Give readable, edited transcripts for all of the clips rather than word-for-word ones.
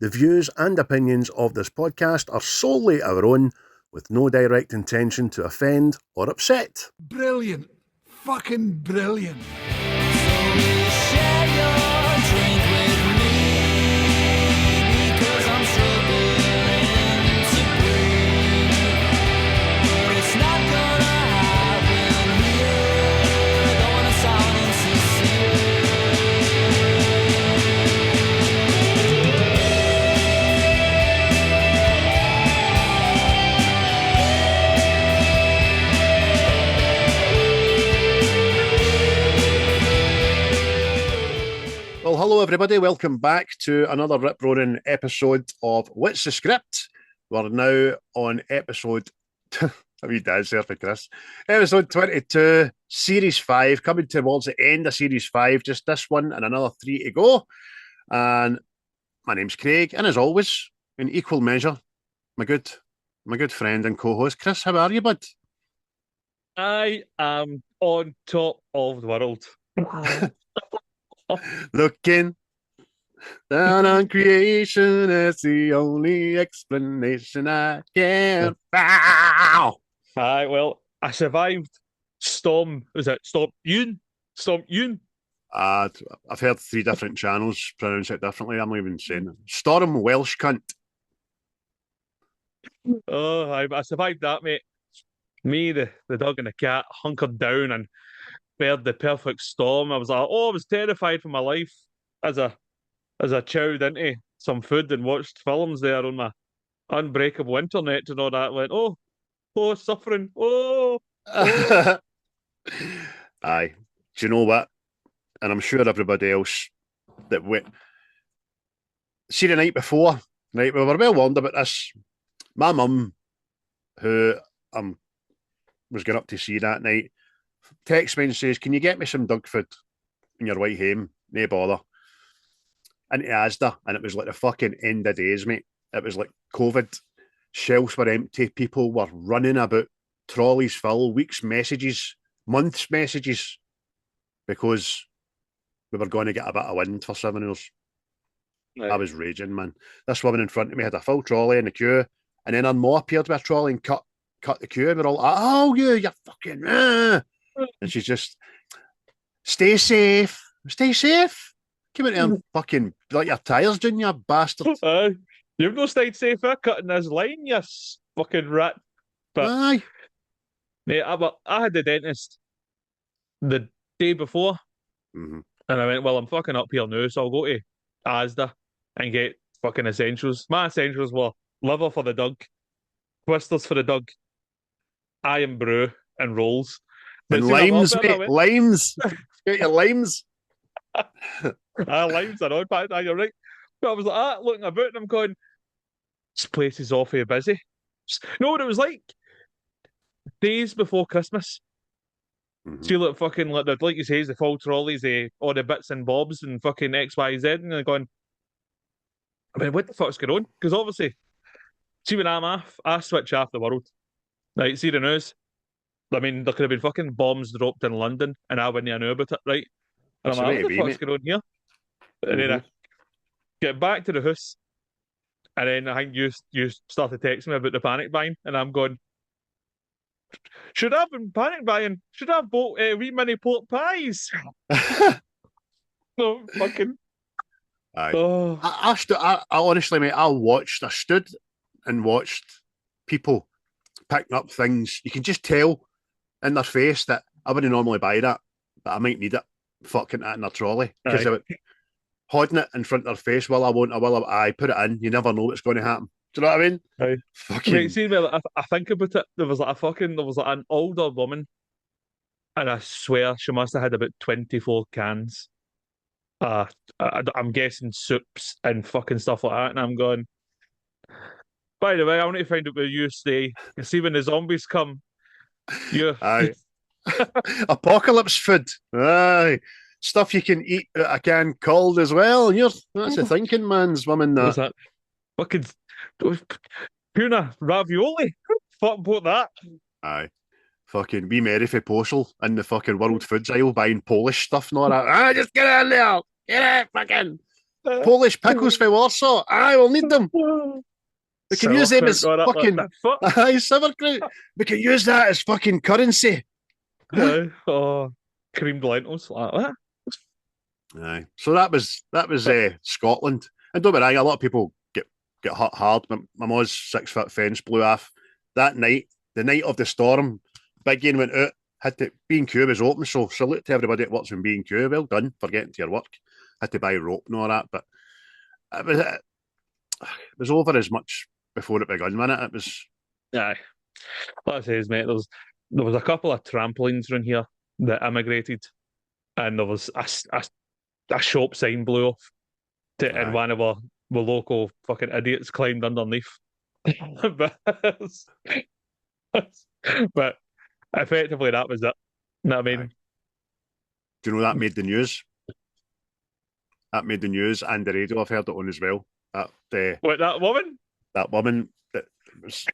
The views and opinions of this podcast are solely our own, with no direct intention to offend or upset. Brilliant. Fucking brilliant. Well, hello everybody. Welcome back to another rip-roaring episode of What's the Script? We're now on episode... a wee dance there for Chris. Episode 22, Series 5, coming towards the end of Series 5. Just this one and another 3 to go. And my name's Craig, and as always, in equal measure, my good friend and co-host, Chris. How are you, bud? I am on top of the world. Looking down on creation is the only explanation I can find. Aye, well, I survived Storm. Was it Storm Ewan? Storm Ewan? I've heard 3 different channels pronounce it differently. I'm not even saying it. Storm Welsh cunt. Oh, I survived that, mate. Me, the dog, and the cat hunkered down and fared the perfect storm. I was terrified for my life as I chowed into some food and watched films there on my unbreakable internet and all that. Went, suffering, Aye. Do you know what? And I'm sure everybody else that went. See, the night before, right, we were well warned about this. My mum, who was going up to see that night, texts me and says, "Can you get me some dog food on your way home? No bother." Into Asda, and it was like the fucking end of days, mate. It was like COVID. Shelves were empty. People were running about, trolleys full, weeks' messages, months' messages, because we were going to get a bit of wind for 7 hours. Right. I was raging, man. This woman in front of me had a full trolley in the queue, and then her mom appeared with a trolley and cut the queue. And we're all, "Oh, you fucking..." And she's just, stay safe. Come out here and fucking let your tyres down, you bastard. You've no stayed safer cutting this line, you fucking rat. But, Aye. mate, I had the dentist the day before, and I went, well, I'm fucking up here now, so I'll go to Asda and get fucking essentials. My essentials were liver for the dog, twisters for the dog, iron brew, and rolls. And limes, mate. Limes. Get your limes. Limes are on, but you're right. But I was like, looking about, and I'm going, this place is awfully busy. No, what it was like days before Christmas. See, look, fucking, like you say, the full trolleys, all the bits and bobs and fucking XYZ, and they're going, I mean, what the fuck's going on? Because obviously, see, when I'm off, I switch off the world. Right, see the news? I mean, there could have been fucking bombs dropped in London, and I wouldn't know about it, right? And That's I'm like, the what way the to be, fuck's going on here? And then I get back to the house, and then I think you started texting me about the panic buying, and I'm going, should I have been panic buying? Should I have bought wee mini pork pies? No, fucking. Aye. Oh. I honestly, mate, I stood and watched people picking up things. You can just tell in their face that I wouldn't normally buy that, but I might need it. Fucking it in their trolley. Because they were holding it in front of their face. Well, I won't, put it in. You never know what's going to happen. Do you know what I mean? Aye. Fucking. Mate, see, I think about it, there was like an older woman, and I swear she must have had about 24 cans. I'm guessing soups and fucking stuff like that, and I'm going, by the way, I want to find out where you stay. You see, when the zombies come, Aye. Apocalypse food. Aye. Stuff you can eat out a can cold as well. That's the thinking, man's woman. What's that? Fucking tuna ravioli. Fuck bought that. Aye. Fucking be merry for Postal in the fucking World Foods aisle buying Polish stuff and all that. Just get in there. Get it, fucking. Polish pickles for Warsaw. Aye, we'll need them. We can use them as fucking aye, sauerkraut. We can use that as fucking currency. Oh, creamed lentils like that. Aye. So that was Scotland. And don't be wrong, a lot of people get hit hard. My mom's 6 foot fence blew off that night. The night of the storm, Big Game went out. Had to B&Q was open, so salute to everybody that works in B&Q. Well done for getting to your work. Had to buy rope and all that, but it was over as much before it begun, wasn't it? It was. Aye. Like I says, mate, there was a couple of trampolines around here that immigrated, and there was a shop sign blew off, and one of our local fucking idiots climbed underneath. but, but effectively, that was it. You know what I mean? Do you know that made the news? That made the news and the radio. I've heard it on as well. What, that woman? That woman that was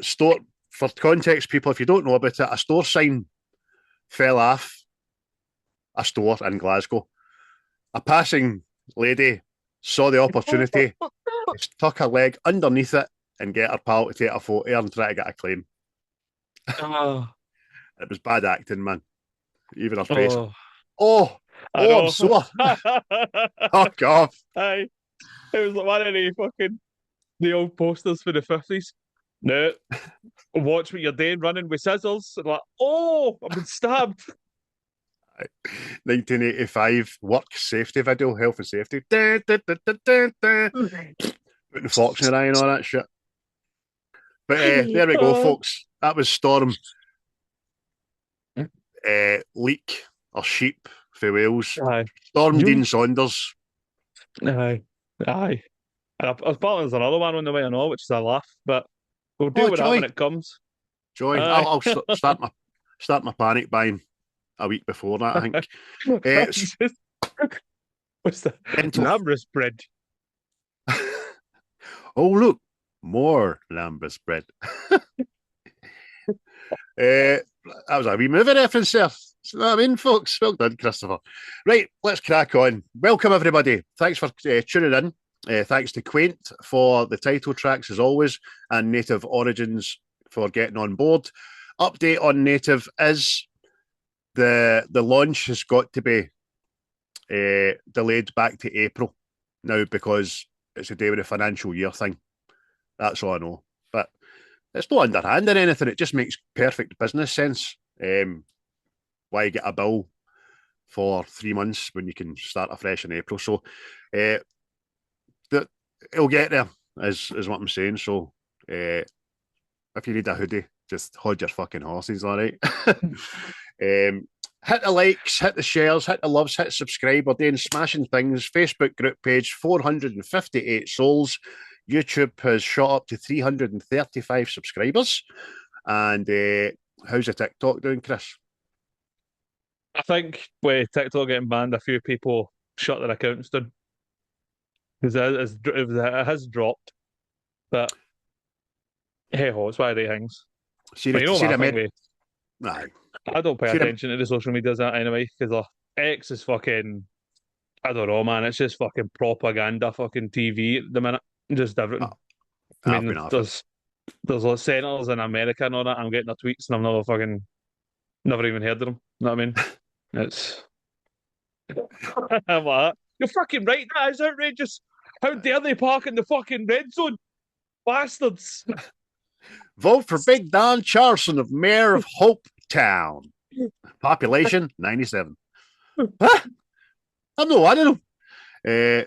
store. For context, people, if you don't know about it, a store sign fell off a store in Glasgow. A passing lady saw the opportunity, stuck her leg underneath it, and get her pal to take a photo and try to get a claim. It was bad acting, man. Even her face. I'm sore. Fuck off. Aye. It was like one of the old posters for the 50s. No. Watch what you're doing, running with scissors. And like, I've been stabbed. 1985 work safety video, health and safety. Putting forks in your eye and all that shit. But there we go, folks. That was Storm. Leak or Sheep for Wales. Aye. Storm Dean Saunders. Aye. And apparently there's another one on the way, I know, which is a laugh, but we'll deal with that when it comes. Joy. I'll start my panic buying a week before that, I think. What's the Lambris bread? Oh, look, more Lambris bread. That was a wee movie reference there. You know what I mean, folks? Well done, Christopher. Right, let's crack on. Welcome, everybody. Thanks for tuning in. Thanks to Quaint for the title tracks, as always, and Native Origins for getting on board. Update on Native is the launch has got to be delayed back to April now because it's a day with a financial year thing. That's all I know. But it's not underhand or anything. It just makes perfect business sense. Why get a bill for 3 months when you can start afresh in April? So it'll get there, is what I'm saying. So if you need a hoodie, just hold your fucking horses, all right? Hit the likes, hit the shares, hit the loves, hit subscribe. We're doing smashing things. Facebook group page, 458 souls. YouTube has shot up to 335 subscribers. And how's the TikTok doing, Chris? I think with TikTok getting banned, a few people shut their accounts down. Because it has dropped. But hey ho, it's one of the things. I don't pay attention to the social medias anyway, because X is fucking, I don't know, man. It's just fucking propaganda, fucking TV at the minute. Just everything. I mean, there's like senators in America and all that. I'm getting their tweets and I've never even heard of them. You know what I mean? It's. I'm like, you're fucking right, that is outrageous. How dare they park in the fucking red zone? Bastards. Vote for Big Don Charlson of Mayor of Hope Town. Population 97. Huh? I don't know.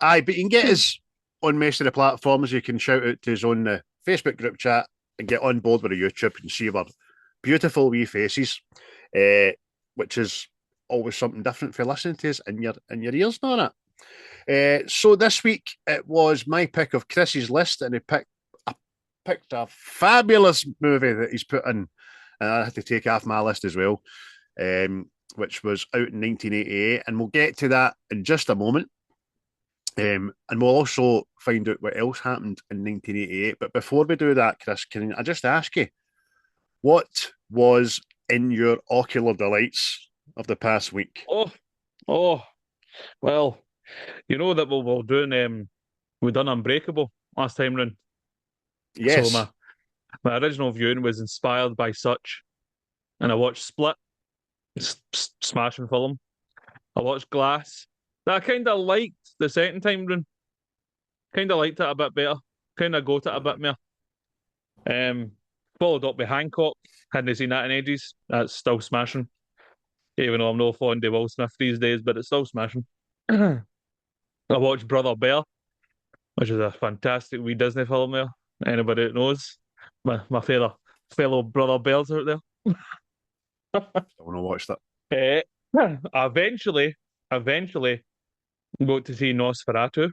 But you can get us on most of the platforms. You can shout out to us on the Facebook group chat and get on board with the YouTube and see our beautiful wee faces, which is always something different for listening to us in your ears, not it? So this week it was my pick of Chris's list, and I picked a fabulous movie that he's put in, and I had to take off my list as well, which was out in 1988, and we'll get to that in just a moment. And we'll also find out what else happened in 1988. But before we do that, Chris, can I just ask you, what was in your ocular delights of the past week? Oh, well, You know that we're doing we done Unbreakable last time round. So Yes. my original viewing was inspired by such, and I watched Split, smashing film. I watched Glass. That I kind of liked the second time round. Kind of liked it a bit better. Kind of got it a bit more. Um, Followed up by Hancock. Hadn't seen that in ages. That's still smashing. Even though I'm no fond of Will Smith these days, but it's still smashing. I watched Brother Bear, which is a fantastic wee Disney film there. Anybody that knows. My fellow Brother Bears out there. I want to watch that. Eventually, got to see Nosferatu.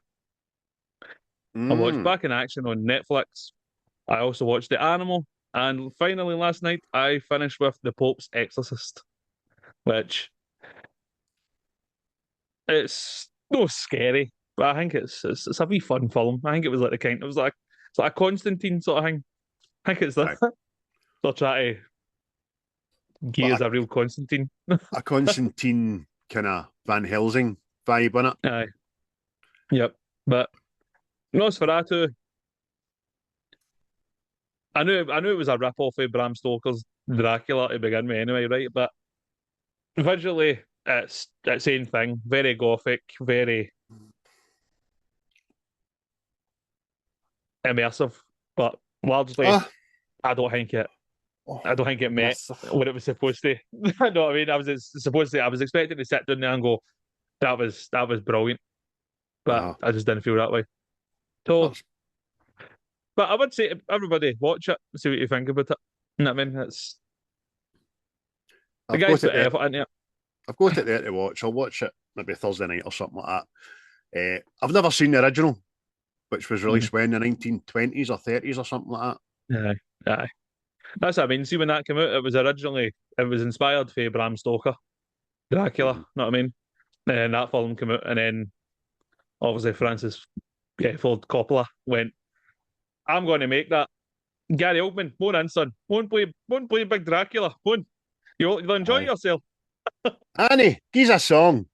I watched Mm. Back in Action on Netflix. I also watched The Animal. And finally, last night, I finished with The Pope's Exorcist, which it's no scary, but I think it's a wee fun film. I think it was like it's like a Constantine sort of thing. I think it's Aye. they're trying to give us But a real Constantine. a Constantine kind of Van Helsing vibe on it. Aye, yep. But Nosferatu, I knew it was a rip off of Bram Stoker's Dracula to begin with, anyway, right? But visually, it's same thing. Very gothic, very immersive, but largely, Oh, I don't think it met yes. what it was supposed to. I know what I mean. I was expecting to sit down there and go, that was brilliant, but Uh-huh. I just didn't feel that way. So, but I would say to everybody watch it, see what you think about it. You know what I mean? It's the I've guy's got it put there. effort into it. I've got it there to watch. I'll watch it maybe Thursday night or something like that. I've never seen the original, which was Mm. released when the 1920s or 30s or something like Aye, aye. That's what I mean. See, when that came out, it was inspired by Bram Stoker, that. Dracula. Know what I mean? And that film came out, and then obviously Francis Ford Coppola went, "I'm going to make that." Gary Oldman, go on in, son. Go and play Big Dracula. Go on. You'll enjoy Aye. yourself. Annie, he's a song.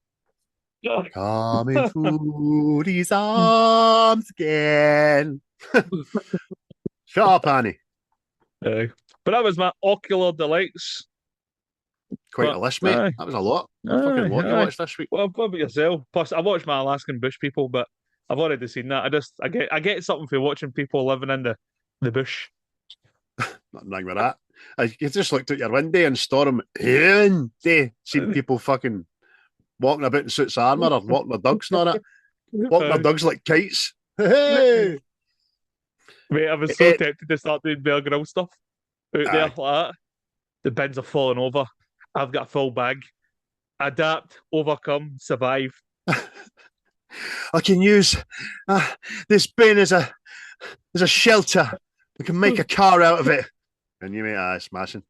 Aye. Come into these arms again. Shut up, Annie. But that was my ocular delights. Quite a But list, mate. aye, That was a lot. A fucking aye, lot you aye. watched this week. Well, what about yourself? Plus, I watched my Alaskan Bush People, but I've already seen that. I get something for watching people living in the bush. Nothing wrong with that. You just looked out your window and Storm and they seen people fucking walking about in suits of armour or walking their dogs and all that. Walking their Aye. dogs like kites. Hey! Mate, I was so Eh, tempted to start doing Bear Grylls stuff out there aye. like that. The bins are falling over. I've got a full bag. Adapt, overcome, survive. I can use this bin as a shelter. We can make a car out of it. And you mate, smashing.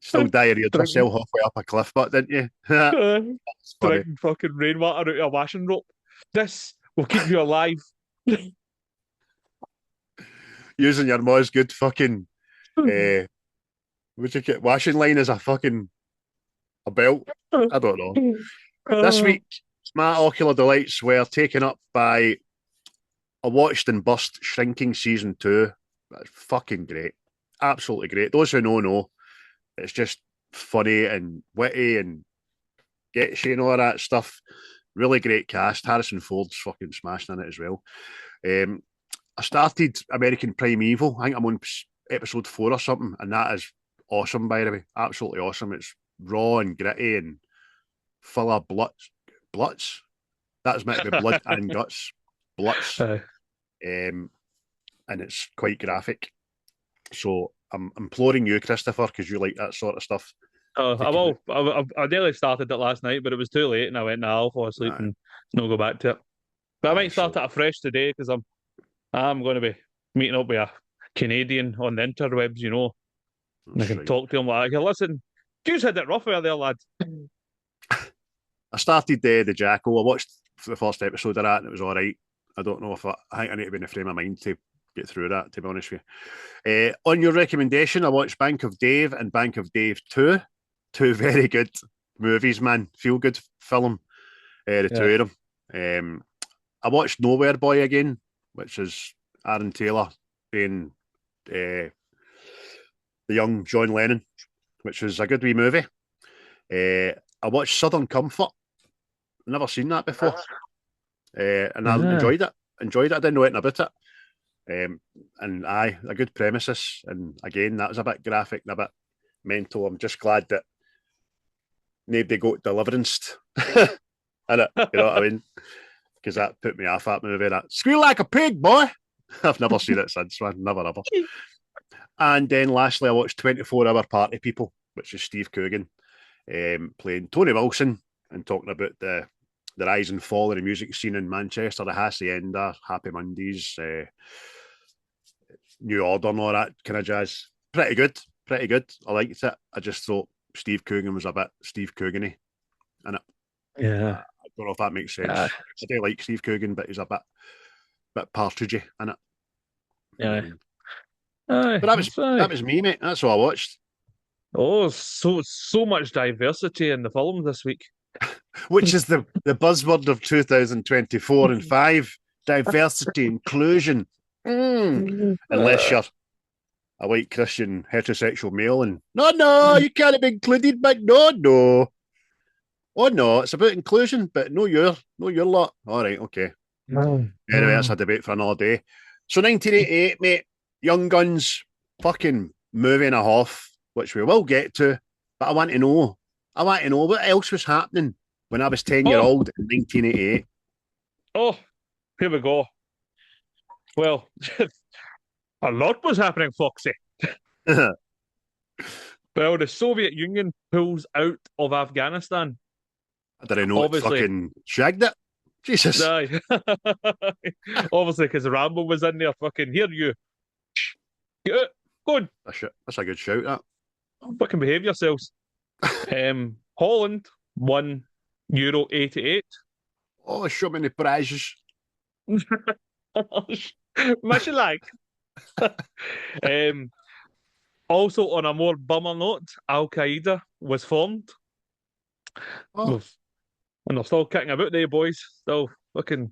Still diarrheaed Drinking, yourself halfway up a cliff, but didn't you? That's funny. drinking fucking rainwater out of a washing rope. This will keep you alive. Using your ma's good fucking what'd you get washing line as a fucking a belt. I don't know. This week, my ocular delights were taken up by I watched and bust Shrinking season 2. That's fucking great. Absolutely great. Those who know. It's just funny and witty and gets you and all that stuff. Really great cast. Harrison Ford's fucking smashing in it as well. I started American Primeval. I think I'm on episode 4 or something, and that is awesome, by the way. Absolutely awesome. It's raw and gritty and full of bloods. That's meant to be blood and guts. Bloods. And it's quite graphic. So I'm imploring you, Christopher, because you like that sort of stuff. I nearly started it last night, but it was too late, and I went, "Nah, I'll fall asleep and no go back to it." But I might start it afresh today because I'm going to be meeting up with a Canadian on the interwebs, and I can talk to him like, "Hey, listen, you had it rough out there, lad." I started the Jackal. I watched the first episode of that, and it was all right. I don't know if I think I need to be in a frame of mind to get through that, to be honest with you. On your recommendation, I watched Bank of Dave and Bank of Dave 2. Two very good movies, man. Feel good film. The two of them. I watched Nowhere Boy again, which is Aaron Taylor being the young John Lennon, which was a good wee movie. I watched Southern Comfort. Never seen that before, and I Yeah. enjoyed it. Enjoyed it. I didn't know anything about it. And aye, a good premises. And again, that was a bit graphic and a bit mental. I'm just glad that nobody got deliverenced in it. You know what I mean? Because that put me off that movie. That squeal like a pig, boy. I've never seen it since, man. Never ever. And then lastly, I watched 24-Hour Party People, which is Steve Coogan playing Tony Wilson and talking about the rise and fall of the music scene in Manchester, the Hacienda, Happy Mondays, New Order, and all that kind of jazz. Pretty good, pretty good. I liked it. I just thought Steve Coogan was a bit Steve Coogan-y in it. Yeah. I don't know if that makes sense. I do like Steve Coogan, but he's a bit partridgey in it. Yeah. But that was me, mate. That's what I watched. Oh, so much diversity in the film this week. Which is the buzzword of 2024 and 5. Diversity, inclusion. Unless you're a white Christian heterosexual male and no, you can't be included, but no. Oh no, it's about inclusion, but no your lot. All right, okay. Anyway, that's a debate for another day. So 1988, mate, Young Guns, fucking movie and a half, which we will get to, but I want to know what else was happening when I was 10-year old in 1988. Oh, here we go. Well, a lot was happening, Foxy. Well, the Soviet Union pulls out of Afghanistan. I didn't know Obviously. it fucking shagged it. Jesus. Aye. Obviously, because Rambo was in there fucking, here you. Get out. Go on. That's a good shout, that. Fucking behave yourselves. Holland won Euro 88. Oh, so many prizes. Much you like. Also, on a more bummer note, Al Qaeda was formed. Oh. And they're still kicking about there, boys. Still fucking.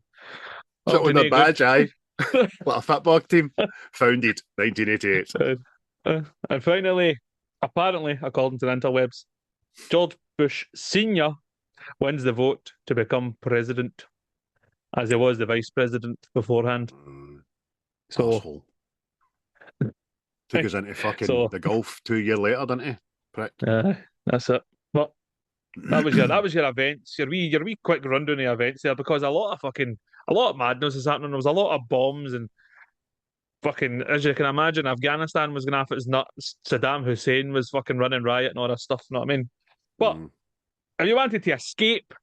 So with a badge, aye. Like a football team. Founded 1988. And finally, apparently, according to the interwebs, George Bush Sr. wins the vote to become president, as he was the vice president beforehand. So. Asshole. Took us into fucking the golf 2 years later, didn't he? Prick. That's it. But that was your events, your wee quick rundown of events there, because a lot of madness is happening. There was a lot of bombs and fucking, as you can imagine, Afghanistan was going off its nuts. Saddam Hussein was fucking running riot and all that stuff. You know what I mean? But if you wanted to escape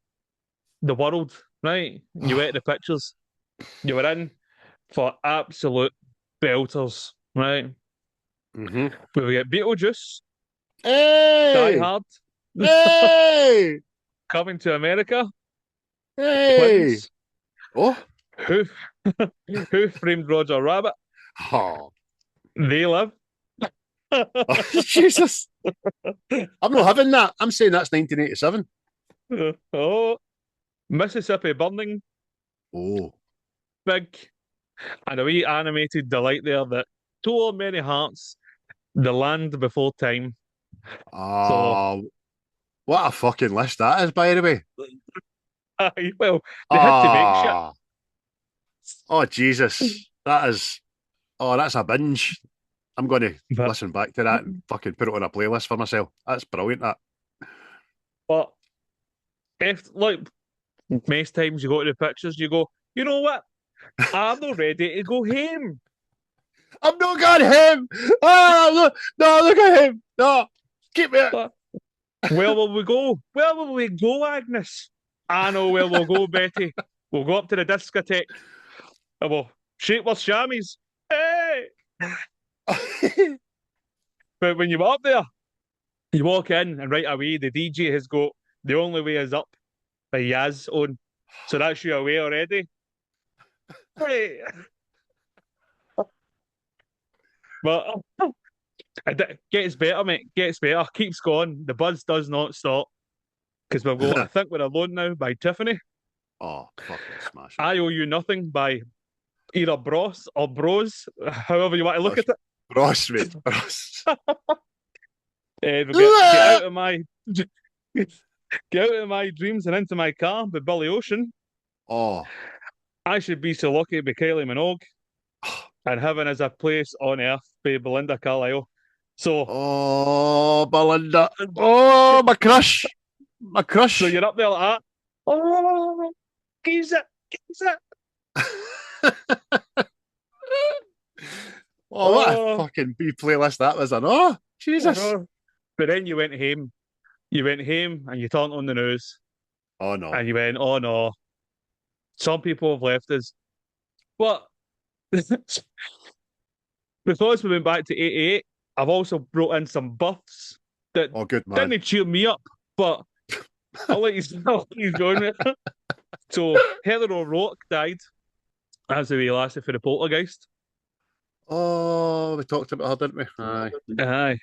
the world, right? You went to the pictures. You were in for absolute belters, right? Mm-hmm. We get Beetlejuice, Hey! Die Hard, Hey! Coming to America, Hey! Twins, Oh! Who Framed Roger Rabbit? Oh. They Live. Oh, Jesus! I'm not having that. I'm saying that's 1987. Oh, Mississippi Burning. Oh. Big. And a wee animated delight there that tore many hearts. The Land Before Time. Oh, what a fucking list that is, by the way. Well, they had to make shit. Oh, Jesus. That's a binge. I'm going to listen back to that and fucking put it on a playlist for myself. That's brilliant, that. But if, like, most times you go to the pictures, you go, you know what? I'm not ready to go home. I'm not going home. Oh, no, look at him. No, keep me. Where will we go? Where will we go, Agnes? I know where we'll go, Betty. We'll go up to the discotheque. And we'll shake our chamois. Hey! But when you're up there, you walk in and right away the DJ has got The Only Way Is Up by Yaz on. So that's you away already. Hey. But it gets better, mate. Gets better. Keeps going. The buzz does not stop. Because we'll go, I Think We're Alone Now by Tiffany. Oh, fucking smash it. I Owe You Nothing by either Bros or Bros, however you want to look at it. Ross, mate. Ross. We'll get out of my get out of my dreams and into my car with Billy Ocean. Oh. I Should Be So Lucky by Kylie Minogue. And Heaven Is a Place on Earth by Belinda Carlisle. So, Oh, Belinda. Oh, my crush. My crush. so you're up there like that. Oh, geez it. Oh, what a Oh. fucking B playlist that was. Oh, Jesus. Oh. But then you went home. You went home and you turned on the news Oh, no. and you went, oh no, some people have left us. But because we went back to 88, I've also brought in some buffs that Oh, good man. didn't cheer me up, but I'll let you go with it. So Heather O'Rourke died as the wee lassie for the poltergeist. Oh, we talked about her, didn't we? Aye. Aye.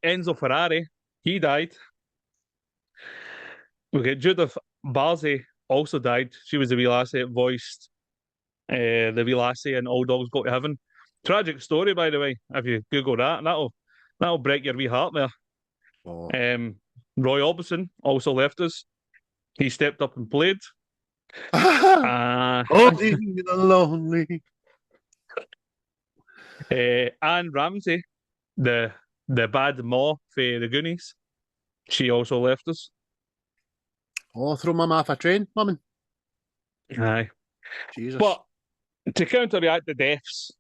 Enzo Ferrari, he died. We get Judith Barzey also died. She was the wee lassie that voiced the wee lassie in All Dogs Go to Heaven. Tragic story, by the way. If you Google that, that'll break your wee heart there. Oh. Roy Orbison also left us. He stepped up and played. Uh, Only the lonely. Anne Ramsey, the bad ma for the Goonies, she also left us. Oh, throw mum off a train, mummin. Aye. Jesus. But to counteract the deaths,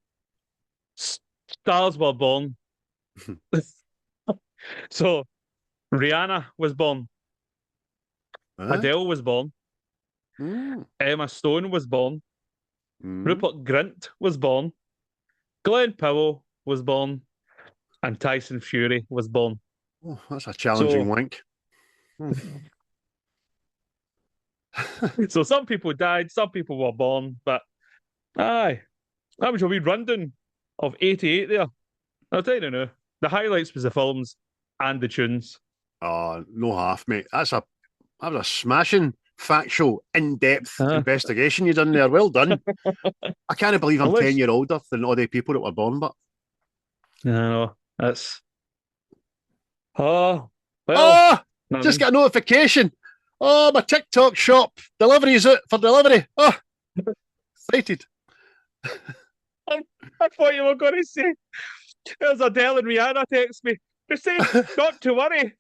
stars were born. So Rihanna was born. Huh? Adele was born. Mm. Emma Stone was born. Mm. Rupert Grint was born. Glenn Powell was born. And Tyson Fury was born. Oh, that's a challenging link. So some people died, some people were born, but aye, that was a wee rundown of 88 there. I'll tell you now, the highlights was the films and the tunes. Oh, no half, mate. That was a smashing, factual, in-depth investigation you done there. Well done. I can't believe I'm 10 years older than all the people that were born, but no, that's well. Just got a notification. Oh, my TikTok shop delivery is out for delivery. Oh, excited. I thought you were going to say there's Adele and Rihanna text me. They say not to worry.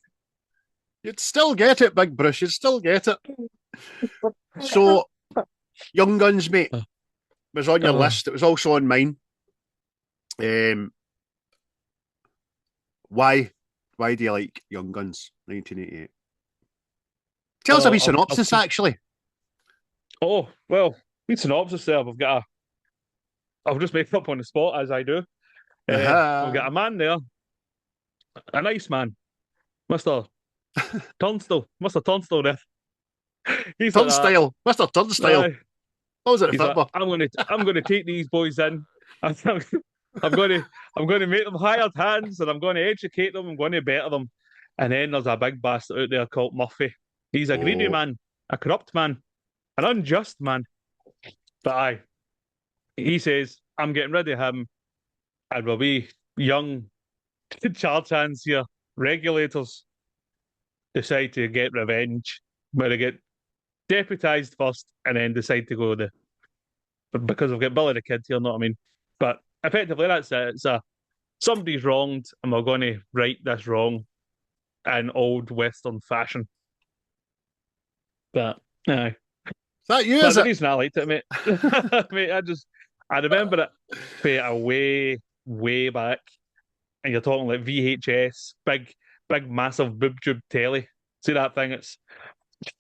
You'd still get it, Big Bruce. You'd still get it. So, Young Guns, mate, was on your list. It was also on mine. Why do you like Young Guns 1988? Tell us a wee synopsis, actually. Oh, well, wee synopsis there. I'll just make it up on the spot as I do. We've got a man there, a nice man, Mr. Turnstile, Mr. Turnstile there. He's Turnstile, like Mr. Turnstile. What was it? Like, I'm gonna take these boys in. I'm gonna make them hired hands, and I'm going to educate them. I'm going to better them. And then there's a big bastard out there called Murphy. He's a greedy man, a corrupt man, an unjust man. But he says, I'm getting rid of him, and we'll be young charge hands here, regulators, decide to get revenge, but they get deputised first and then decide to go because we've got Billy the Kid here, you know what I mean? But effectively, that's it. It's somebody's wronged, and we're going to right this wrong in old Western fashion. But, aye. Is that you, That's is the it? reason I liked it, mate. Mate, I remember it for way back. And you're talking like VHS, big, massive boob tube telly. See that thing? It's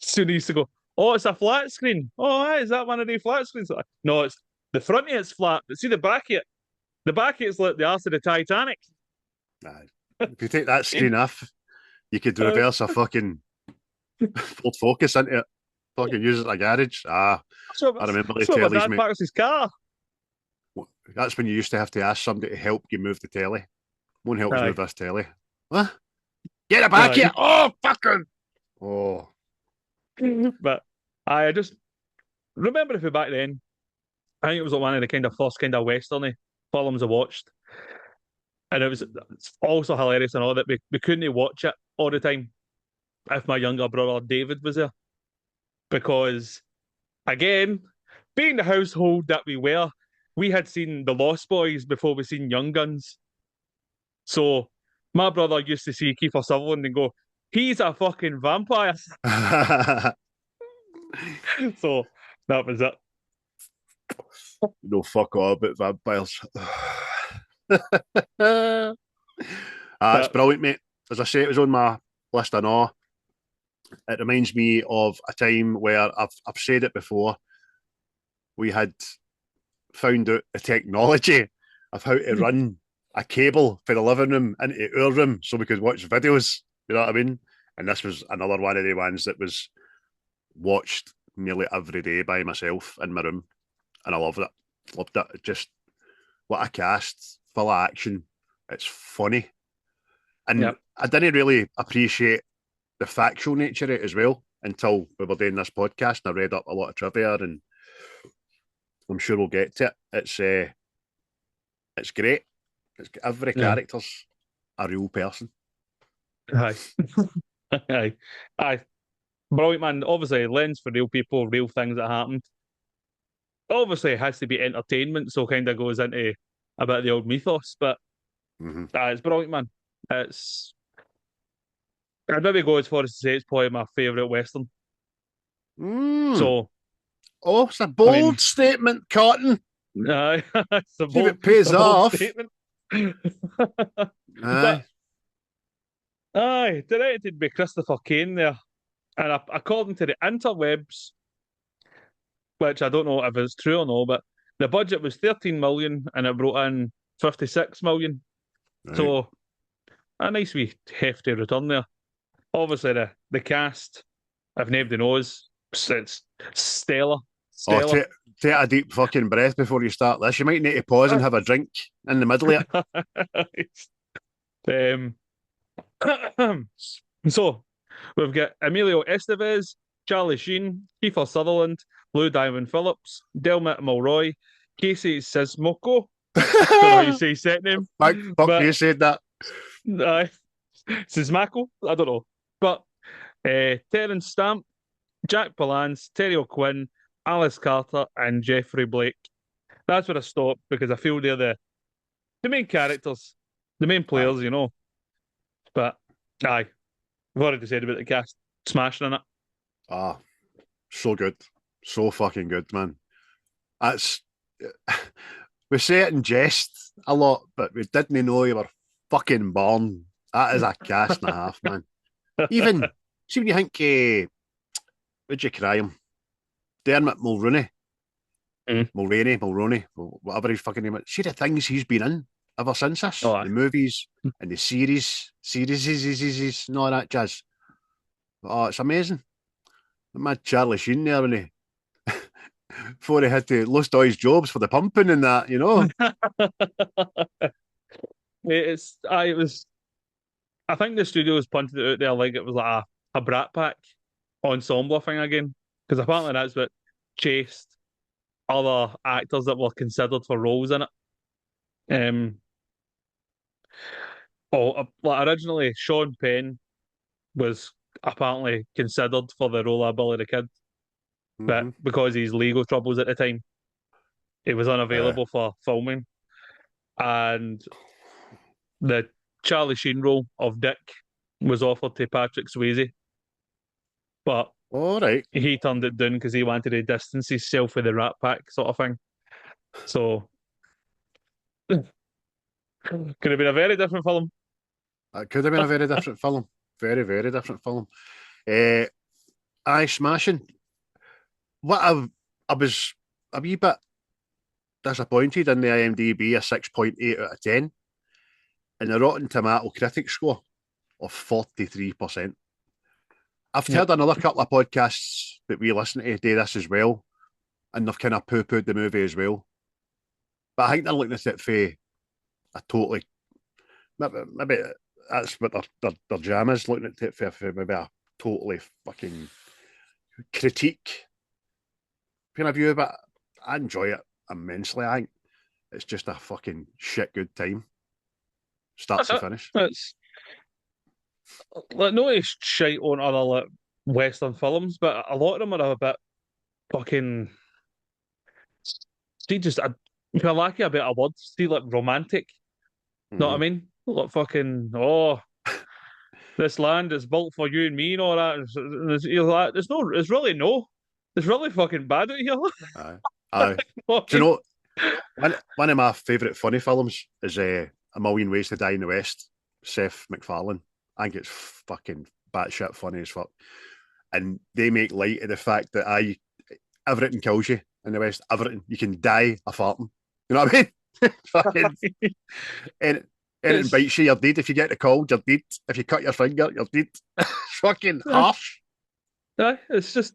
soon used to go, oh, it's a flat screen. Oh, is that one of the flat screens? No, it's the front of it's flat, but see the back of it. The back of it's like the arse of the Titanic. If you take that screen off, you could reverse a fucking Ford Focus into it. Fucking use it in a garage. I remember the tellies, Dad mate. parks his car. That's when you used to have to ask somebody to help you move the telly. Won't help us move this telly. What? Get it back here! Oh, fucking! Oh. But I just remember if we back then, I think it was like one of the kind of first kind of westerny films I watched. And it's also hilarious and all that we couldn't watch it all the time if my younger brother David was there. Because again, being the household that we were, we had seen The Lost Boys before we seen Young Guns. So my brother used to see Kiefer Sutherland and go, he's a fucking vampire. So that was it. No fuck all about vampires. It's But brilliant, mate. As I say, it was on my list of awe. It reminds me of a time where I've said it before. We had found out the technology of how to run a cable for the living room into our room so we could watch videos. You know what I mean? And this was another one of the ones that was watched nearly every day by myself in my room. And I loved it. Loved it. Just what a cast, full of action. It's funny. And yeah, I didn't really appreciate the factual nature of it as well until we were doing this podcast and I read up a lot of trivia and I'm sure we'll get to it. It's great. Every yeah, character's a real person. aye, aye, aye. Brilliant, man. Obviously, lens for real people, real things that happened. Obviously, it has to be entertainment, so kind of goes into a bit of the old mythos. But Mm-hmm. it's brilliant, man. It's I'd maybe go as far as to say it's probably my favourite western. Mm. So, Oh, it's a I bold mean, statement, Cotton. See if it it's pays a bold off. statement. But Aye. aye, directed by Christopher Kane there, and according to the interwebs, which I don't know if it's true or no, but the budget was 13 million and it brought in 56 million. Right. So a nice wee hefty return there. Obviously the cast, if nobody knows, it's stellar. Oh, Stellar. take a deep fucking breath before you start this. You might need to pause and have a drink in the middle of um, so we've got Emilio Estevez, Charlie Sheen, Kiefer Sutherland, Lou Diamond Phillips, Delmit Mulroy, Casey Sismoko. Don't know how you it. say his set name, Fuck but you said that. uh, Sismako. I don't know. But Terence Stamp, Jack Palance, Terry O'Quinn, Alice Carter, and Jeffrey Blake. That's where I stopped because I feel they're the main characters, the main Aye. players, you know. But aye, I've already said about the cast smashing in it. Ah, so good. So fucking good, man. That's we say it in jest a lot, but we didn't know you were fucking born. That is a cast and a half, man. Even see when you think would you cry him? Dermot Mulroney. Mm. Mulroney, whatever his fucking name is. See the things he's been in ever since Oh, this, aye. the movies and the series, and all that jazz. Oh, it's amazing. Mad Charlie Sheen there when he before he had to lost all his jobs for the pumping and that, you know. It was. I think the studios punted it out there like it was like a Brat Pack ensemble thing again, because apparently that's what chased other actors that were considered for roles in it. Um, like originally Sean Penn was apparently considered for the role of Billy the Kid, but Mm-hmm. because of his legal troubles at the time, he was unavailable for filming. And the Charlie Sheen role of Dick was offered to Patrick Swayze, but All right. he turned it down because he wanted to distance himself with the Rat Pack sort of thing. So could have been a very different film. That could have been a very different film. Very, very different film. Uh, aye, smashing. What I was a wee bit disappointed in the IMDb, a 6.8 out of 10, and the Rotten Tomato critic score of 43%. I've Yep. heard another couple of podcasts that we listen to do this as well, and they've kind of poo pooed the movie as well. But I think they're looking at it for a totally, maybe that's what their jam is, looking at it for maybe a totally fucking critique point of view, but I enjoy it immensely. I think it's just a fucking shit good time, start That's to it. finish. It's like no shite on other like Western films, but a lot of them are a bit fucking. See, just if I lack a bit of words, see, like romantic. Know what I Mhm. mean? Like fucking this land is built for you and me and all that. You're like, there's no, there's really no, it's really fucking bad out here. Aye. Aye. What Do I you mean? know one of my favourite funny films is A Million Ways to Die in the West, Seth MacFarlane. I think it's fucking batshit funny as fuck. And they make light of the fact that everything kills you in the West. Everything. You can die a farting. You know what I mean? Fucking and anything It's bites you, you're dead. If you get the cold, you're dead. If you cut your finger, you're dead. Fucking harsh. it's just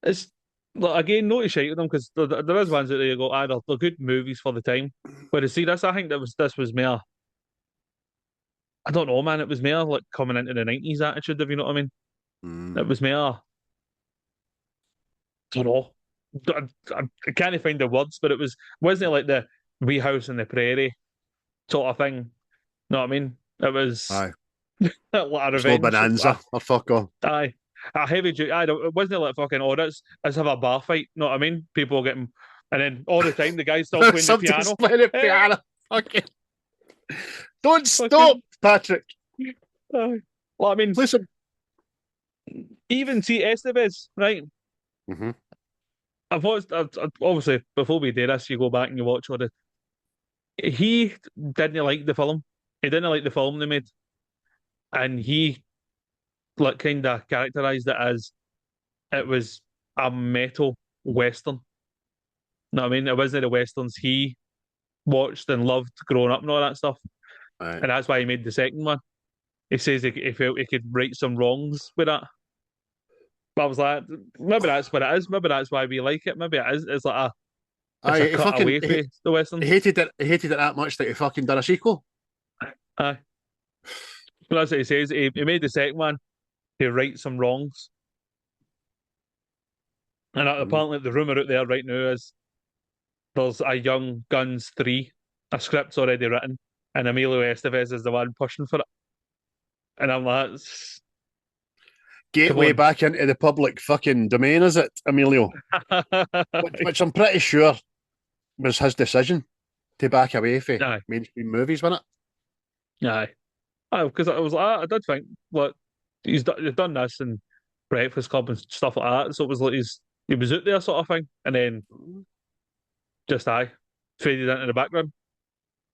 it's like, again, no to shite with them because there is ones out there you go, they're good movies for the time. But to see this, I think this was more. I don't know, man. It was more like coming into the 90s attitude, if you know what I mean. Mm. It was more. I don't know. I can't find the words, but it wasn't like the wee house in the prairie sort of thing. Know what I mean? It was Aye. a lot of It's no revenge. bonanza or fuck off. Aye. A heavy duty. I don't. It wasn't like fucking. Oh, let's have a bar fight. Know what I mean? People getting, and then all the time the guy's still playing the Somebody's piano. playing the Eh, piano. Fucking don't stop, fucking. Patrick. Well, I mean, Listen. even see Estevez, right? Mm-hmm. I've watched. Obviously, before we do this, you go back and you watch all the. He didn't like the film. He didn't like the film they made, and he like kind of characterized it as it was a metal western. Know what I mean? It wasn't the westerns he watched and loved growing up and all that stuff. Right. And that's why he made the second one. He says he felt he could right some wrongs with that. But I was like, maybe that's what it is. Maybe that's why we like it. Maybe it is. It's like it's a He cut fucking away from the he westerns. hated it. He hated it that much that he fucking done a sequel. Aye. But that's what he says. He made the second one to right some wrongs. And Mm. apparently the rumor out there right now is there's a Young Guns 3, a script's already written, and Emilio Estevez is the one pushing for it. And I'm like, come Gateway on. back into the public fucking domain, is it, Emilio? Which I'm pretty sure was his decision to back away from Aye, mainstream movies, wasn't aye. Because I was like, I did think, look, he's done this and Breakfast Club and stuff like that. So it was like he was out there sort of thing. And then it? just faded into the background.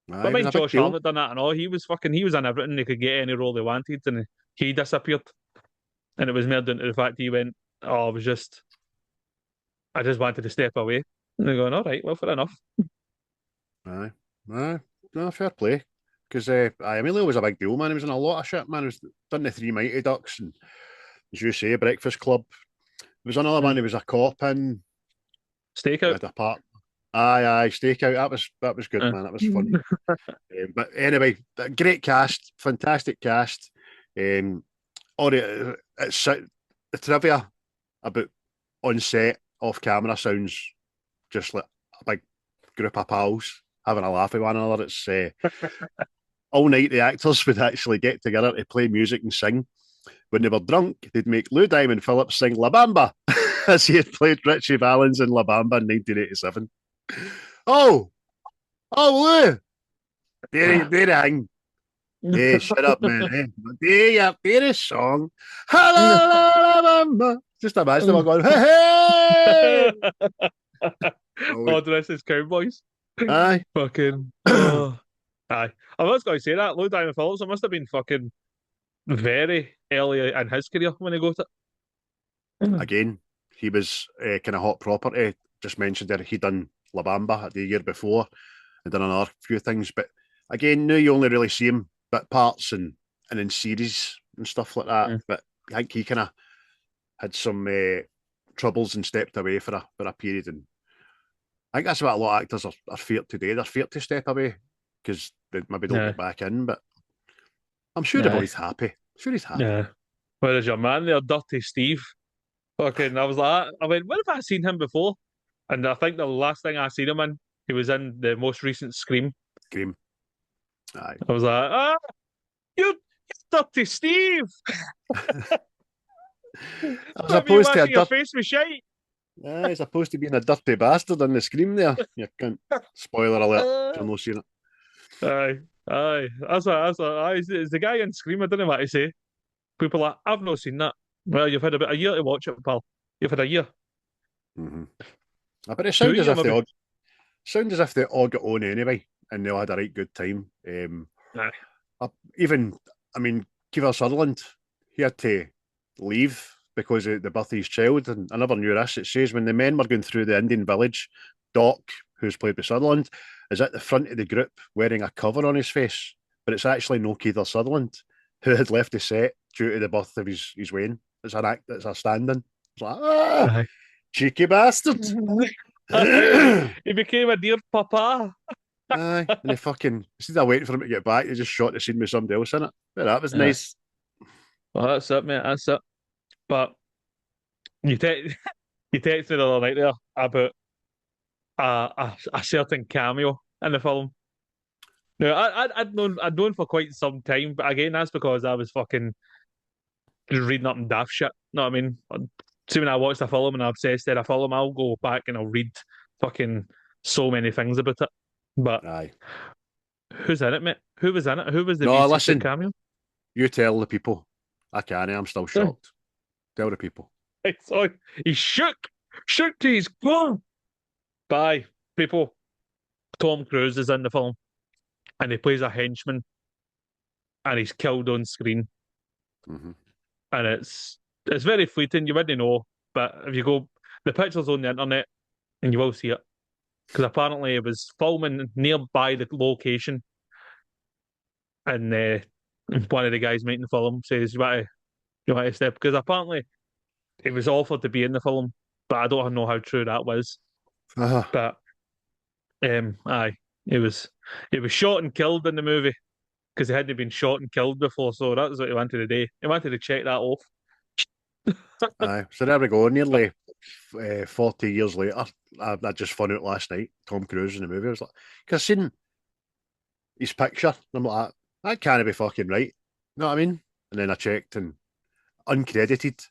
But Aye, I it was mean a big Josh deal. Hartnett done that and all. He was in everything. He could get any role he wanted and he disappeared. And it was more down to the fact he went, oh, I just wanted to step away. And they're going, all right, well, fair enough. Aye, aye, no, fair play. Because Emilio was a big deal, man. He was in a lot of shit, man. He was done the Three Mighty Ducks and, as you say, Breakfast Club. There was another one. Mm. He was a cop in. He Stakeout. had a part. Aye, Stakeout. That was good, Uh, man. That was funny. But anyway, great cast, fantastic cast. Or it's the trivia about on set, off camera sounds just like a big group of pals having a laugh at one another. It's all night the actors would actually get together to play music and sing. When they were drunk, they'd make Lou Diamond Phillips sing La Bamba as he had played Richie Valens in La Bamba in 1987. Oh, Lou, there hang. Hey, shut up, man. Hey, do your favorite song. Just imagine them going, hey, hey. Oh, Oh, the rest is Cowboys. aye. Fucking. Oh. Aye. I was going to say that. Lou Diamond Phillips, it must have been fucking very early in his career when he got it. Again, he was kind of hot property. Just mentioned there, he done La Bamba the year before and done another few things. But again, now you only really see him bit parts and in series and stuff like that. Mm. But I think he kind of had some troubles and stepped away for a period. And I think that's what a lot of actors are feared today. They're feared to step away because they maybe don't Yeah. get back in. But I'm sure the Yeah. boy's happy. I'm sure he's happy. Yeah. Whereas your man there, Dirty Steve, fucking, I was like, I went, where have I seen him before? And I think the last thing I seen him in, he was in the most recent Scream. Scream. Aye. I was like, you dirty Steve! As What, you opposed to a washing your dirt, face with shite? as opposed to being a dirty bastard in the Scream there. You can't. Spoiler alert. If you're not seeing it. Aye, aye. Aye. It's the guy in Scream. I don't know what to say. People are like, I've not seen that. Well, you've had about a year to watch it, pal. You've had a year. Mm-hmm. But it 2 sounds as year, if they maybe. all got on anyway, and they all had a right good time. Aye. Even, I mean, Kiefer Sutherland, he had to leave because of the birth of his child. And I never knew this. It says when the men were going through the Indian village, Doc, who's played by Sutherland, is at the front of the group wearing a cover on his face. But it's actually no Kiefer Sutherland who had left the set due to the birth of his Wayne. It's an act, it's a stand in. It's like, Aye. cheeky bastard. He became a dear papa. Aye, and they fucking, instead of waiting for him to get back, they just shot the scene with somebody else in it. But that was Aye. nice. Well, that's it, mate. That's it. But you te you texted me the other night there about a certain cameo in the film. No, I'd known for quite some time, but again, that's because I was fucking just reading up on daft shit. Know what I mean? Assuming I watched a film and I'm obsessed with a film, I'll go back and I'll read fucking so many things about it. But Aye. who's in it, mate? Who was in it? Who was the wee No, secret listen, cameo? you tell the people. I can't, I'm still shocked. Tell the people. So he shook to his core. Bye, people. Tom Cruise is in the film, and he plays a henchman, and he's killed on screen, Mm-hmm. and it's very fleeting. You wouldn't know, but if you go, the pictures on the internet, and you will see it, because apparently it was filming nearby the location, and one of the guys making the film says, "You want to step?" Because apparently it was offered to be in the film, but I don't know how true that was. Uh-huh. But aye, it was shot and killed in the movie because he hadn't been shot and killed before, so that was what he wanted to do. He wanted to check that off. Aye. So there we go. Nearly 40 years later, I just found out last night, Tom Cruise in the movie. I was like, because I seen his picture, and I'm like, that can't be fucking right. You know what I mean? And then I checked and uncredited.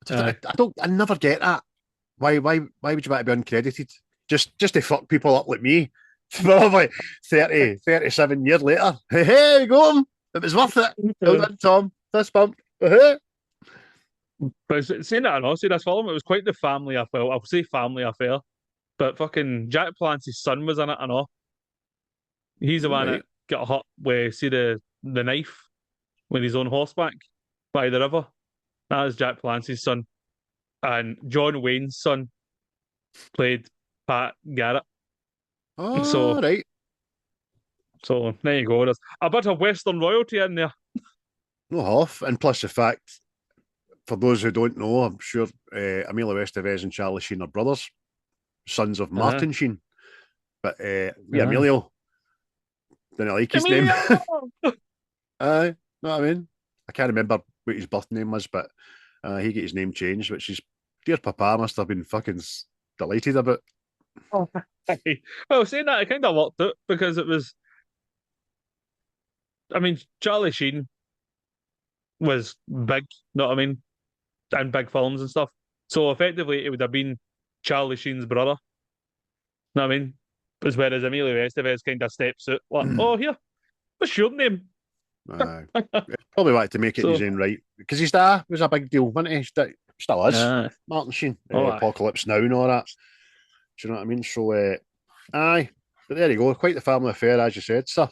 Aye. I don't, I never get that. Why would you want to be uncredited? Just to fuck people up like me. Probably 37 years later. Hey, we got him. It was worth it. Well done, Tom. Fist bump. Hey. But saying that, I see this film. It was quite the family affair. I'll say family affair, but fucking Jack Palance's son was in it. I know he's the one Right. that got hurt with see the knife when he's on horseback by the river. That is Jack Palance's son, and John Wayne's son played Pat Garrett. Oh, So right. so there you go. There's a bit of Western royalty in there. No half. And plus the fact, for those who don't know, I'm sure Emilio Estevez and Charlie Sheen are brothers, sons of Uh-huh. Martin Sheen. But yeah, Uh-huh. Emilio didn't like his name. Emilio! Know what I mean? I can't remember what his birth name was, but he got his name changed, which his dear papa must have been fucking delighted about. Well, saying that, it kind of worked out because it was. I mean, Charlie Sheen was big, know what I mean, in big films and stuff. So effectively, it would have been Charlie Sheen's brother. Know what I mean? As whereas Emilio Estevez kind of steps out like, "Oh, here, what's your name?" Uh, Probably wanted to make it in his So, own right because his dad was a big deal, wasn't he? Still is. uh, Martin Sheen, oh, Apocalypse Now, and all that. Do you know what I mean? So, aye, but there you go. Quite the family affair, as you said, sir.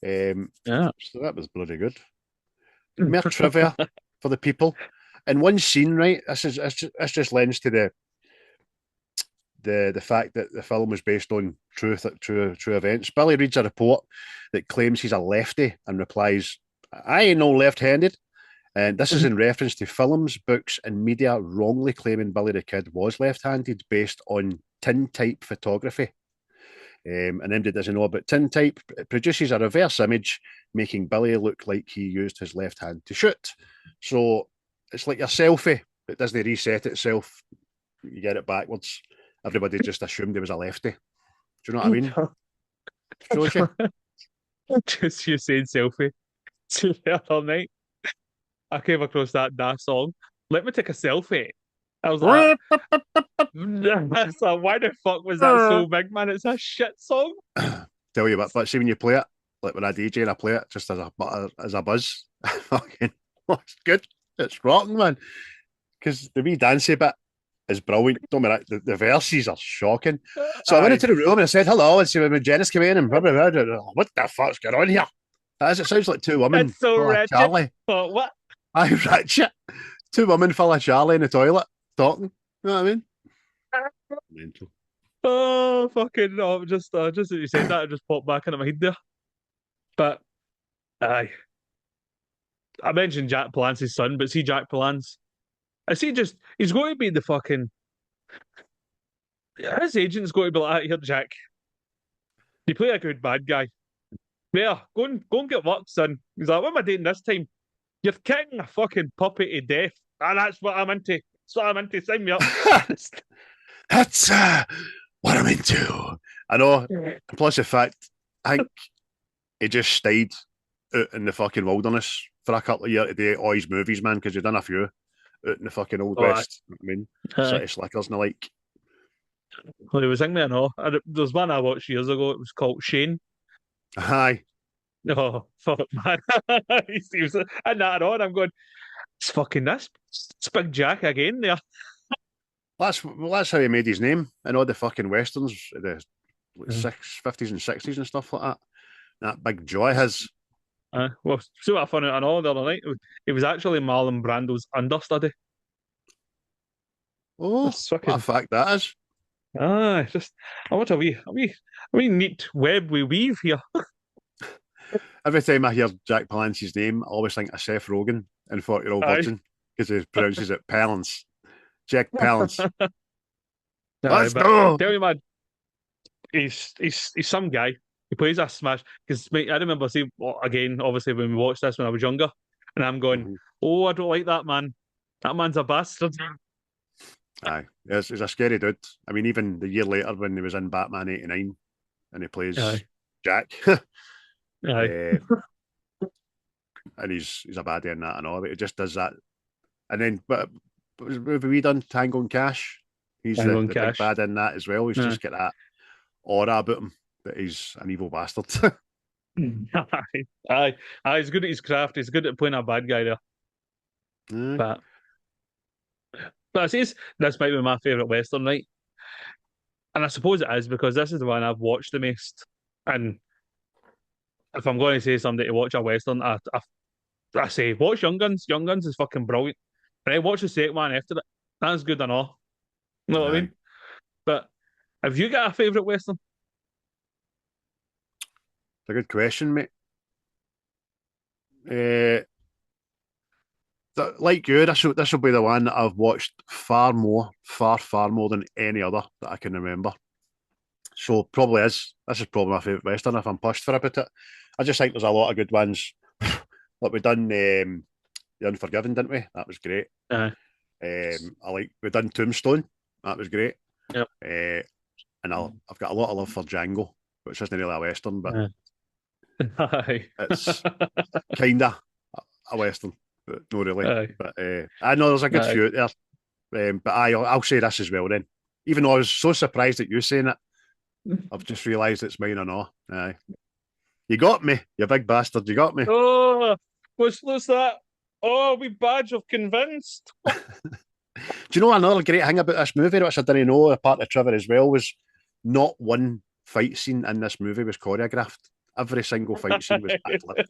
yeah. So that was bloody good. Mere trivia for the people. In one scene, right? This just lends to the fact that the film was based on true events. Billy reads a report that claims he's a lefty and replies, "I ain't no left-handed." And this is in reference to films, books, and media wrongly claiming Billy the Kid was left-handed based on tintype photography. And anybody doesn't know about tintype, it produces a reverse image, making Billy look like he used his left hand to shoot. So it's like your selfie. It doesn't reset itself. You get it backwards. everybody just assumed he was a lefty. Do you know what I mean? Shows you. Just you saying selfie. To the other night, I came across that song. Let me take a selfie. I was like, why the fuck was that so big, man? It's a shit song. Tell you what, but see when you play it, like when I DJ and I play it just as a buzz, fucking, it's good. It's rocking, man. Because the wee dancey bit is brilliant. Don't me the verses are shocking. So I went Aye. into the room and I said hello and see when Janice came in and blah, blah, blah, blah, blah. What the fuck's going on here? As it sounds like two women It's so full of wretched. Charlie. But what? I ratchet. Two women full of Charlie in the toilet talking. You know what I mean? Mental. Oh, fucking no. Just as you said that, it just popped back into my head there. But, aye. I mentioned Jack Palance's son, but see Jack Palance. He's going to be the fucking. His agent's going to be like, here, Jack, you play a good bad guy. There, go and get work, son. He's like, what am I doing this time? You're kicking a fucking puppy to death. And that's what I'm into. That's what I'm into. Sign me up. That's what I'm into. I know. Plus the fact, I think he just stayed out in the fucking wilderness for a couple of years to do all his movies, man, because he'd done a few out in the fucking Old Oh, aye. West. You know what I mean? Aye. City Slickers and the like. Well, he was in there, no. There's one I watched years ago. It was called Shane. Aye. Oh, fuck, man. He was in that on. I'm going, it's fucking this. It's Big Jack again there. That's how he made his name in all the fucking westerns, the Yeah. 50s and 60s and stuff like that. That big joy has. Well, see what I found out on all the other night? It was actually Marlon Brando's understudy. Oh, It's what a fucking fact that is. it's just I want a wee neat web we weave here. Every time I hear Jack Palance's name, I always think of Seth Rogen in 40-Year-Old Aye. Virgin because he pronounces it Palance. Jack Palance. Aye, Let's but go. tell you, man, he's some guy. He plays a smash because I remember seeing again, obviously when we watched this when I was younger, and I'm going, Mhm. oh, I don't like that man. That man's a bastard. Aye, he's a scary dude. I mean, even the year later when he was in Batman '89 and he plays Aye, Jack, aye, and he's a baddie in that and all, but he just does that. And then, but have we done Tango and Cash? He's Tango the and big Cash. bad in that as well. He's Aye. just got that aura about him that he's an evil bastard. Aye, aye, aye. He's good at his craft. He's good at playing a bad guy there. Aye. But I say this might be my favourite Western, right? And I suppose it is because this is the one I've watched the most. And if I'm going to say somebody to watch a Western, I say watch Young Guns. Young Guns is fucking brilliant. And I watch the second one after it. That's good enough. You know what I Aye. mean? But have you got a favourite Western? It's a good question, mate. Uh, like you, this will be the one that I've watched far more than any other that I can remember. So probably is this is probably my favourite Western if I'm pushed for about it. I just think there's a lot of good ones. Like we done The Unforgiven, didn't we? That was great. Aye. We done Tombstone. That was great. Yep. And I've got a lot of love for Django, which isn't really a Western, but Aye. it's kinda a Western, but not really. Aye. But I know there's a good Aye. few out there. But I'll say this as well then. Even though I was so surprised at you saying it, I've just realised it's mine and all. Aye. You got me, you big bastard, you got me. Oh, what's that? Oh, we badge of convinced. Do you know another great thing about this movie, which I didn't know, apart of Trevor as well, was not one fight scene in this movie was choreographed. Every single fight scene was ad-libbed.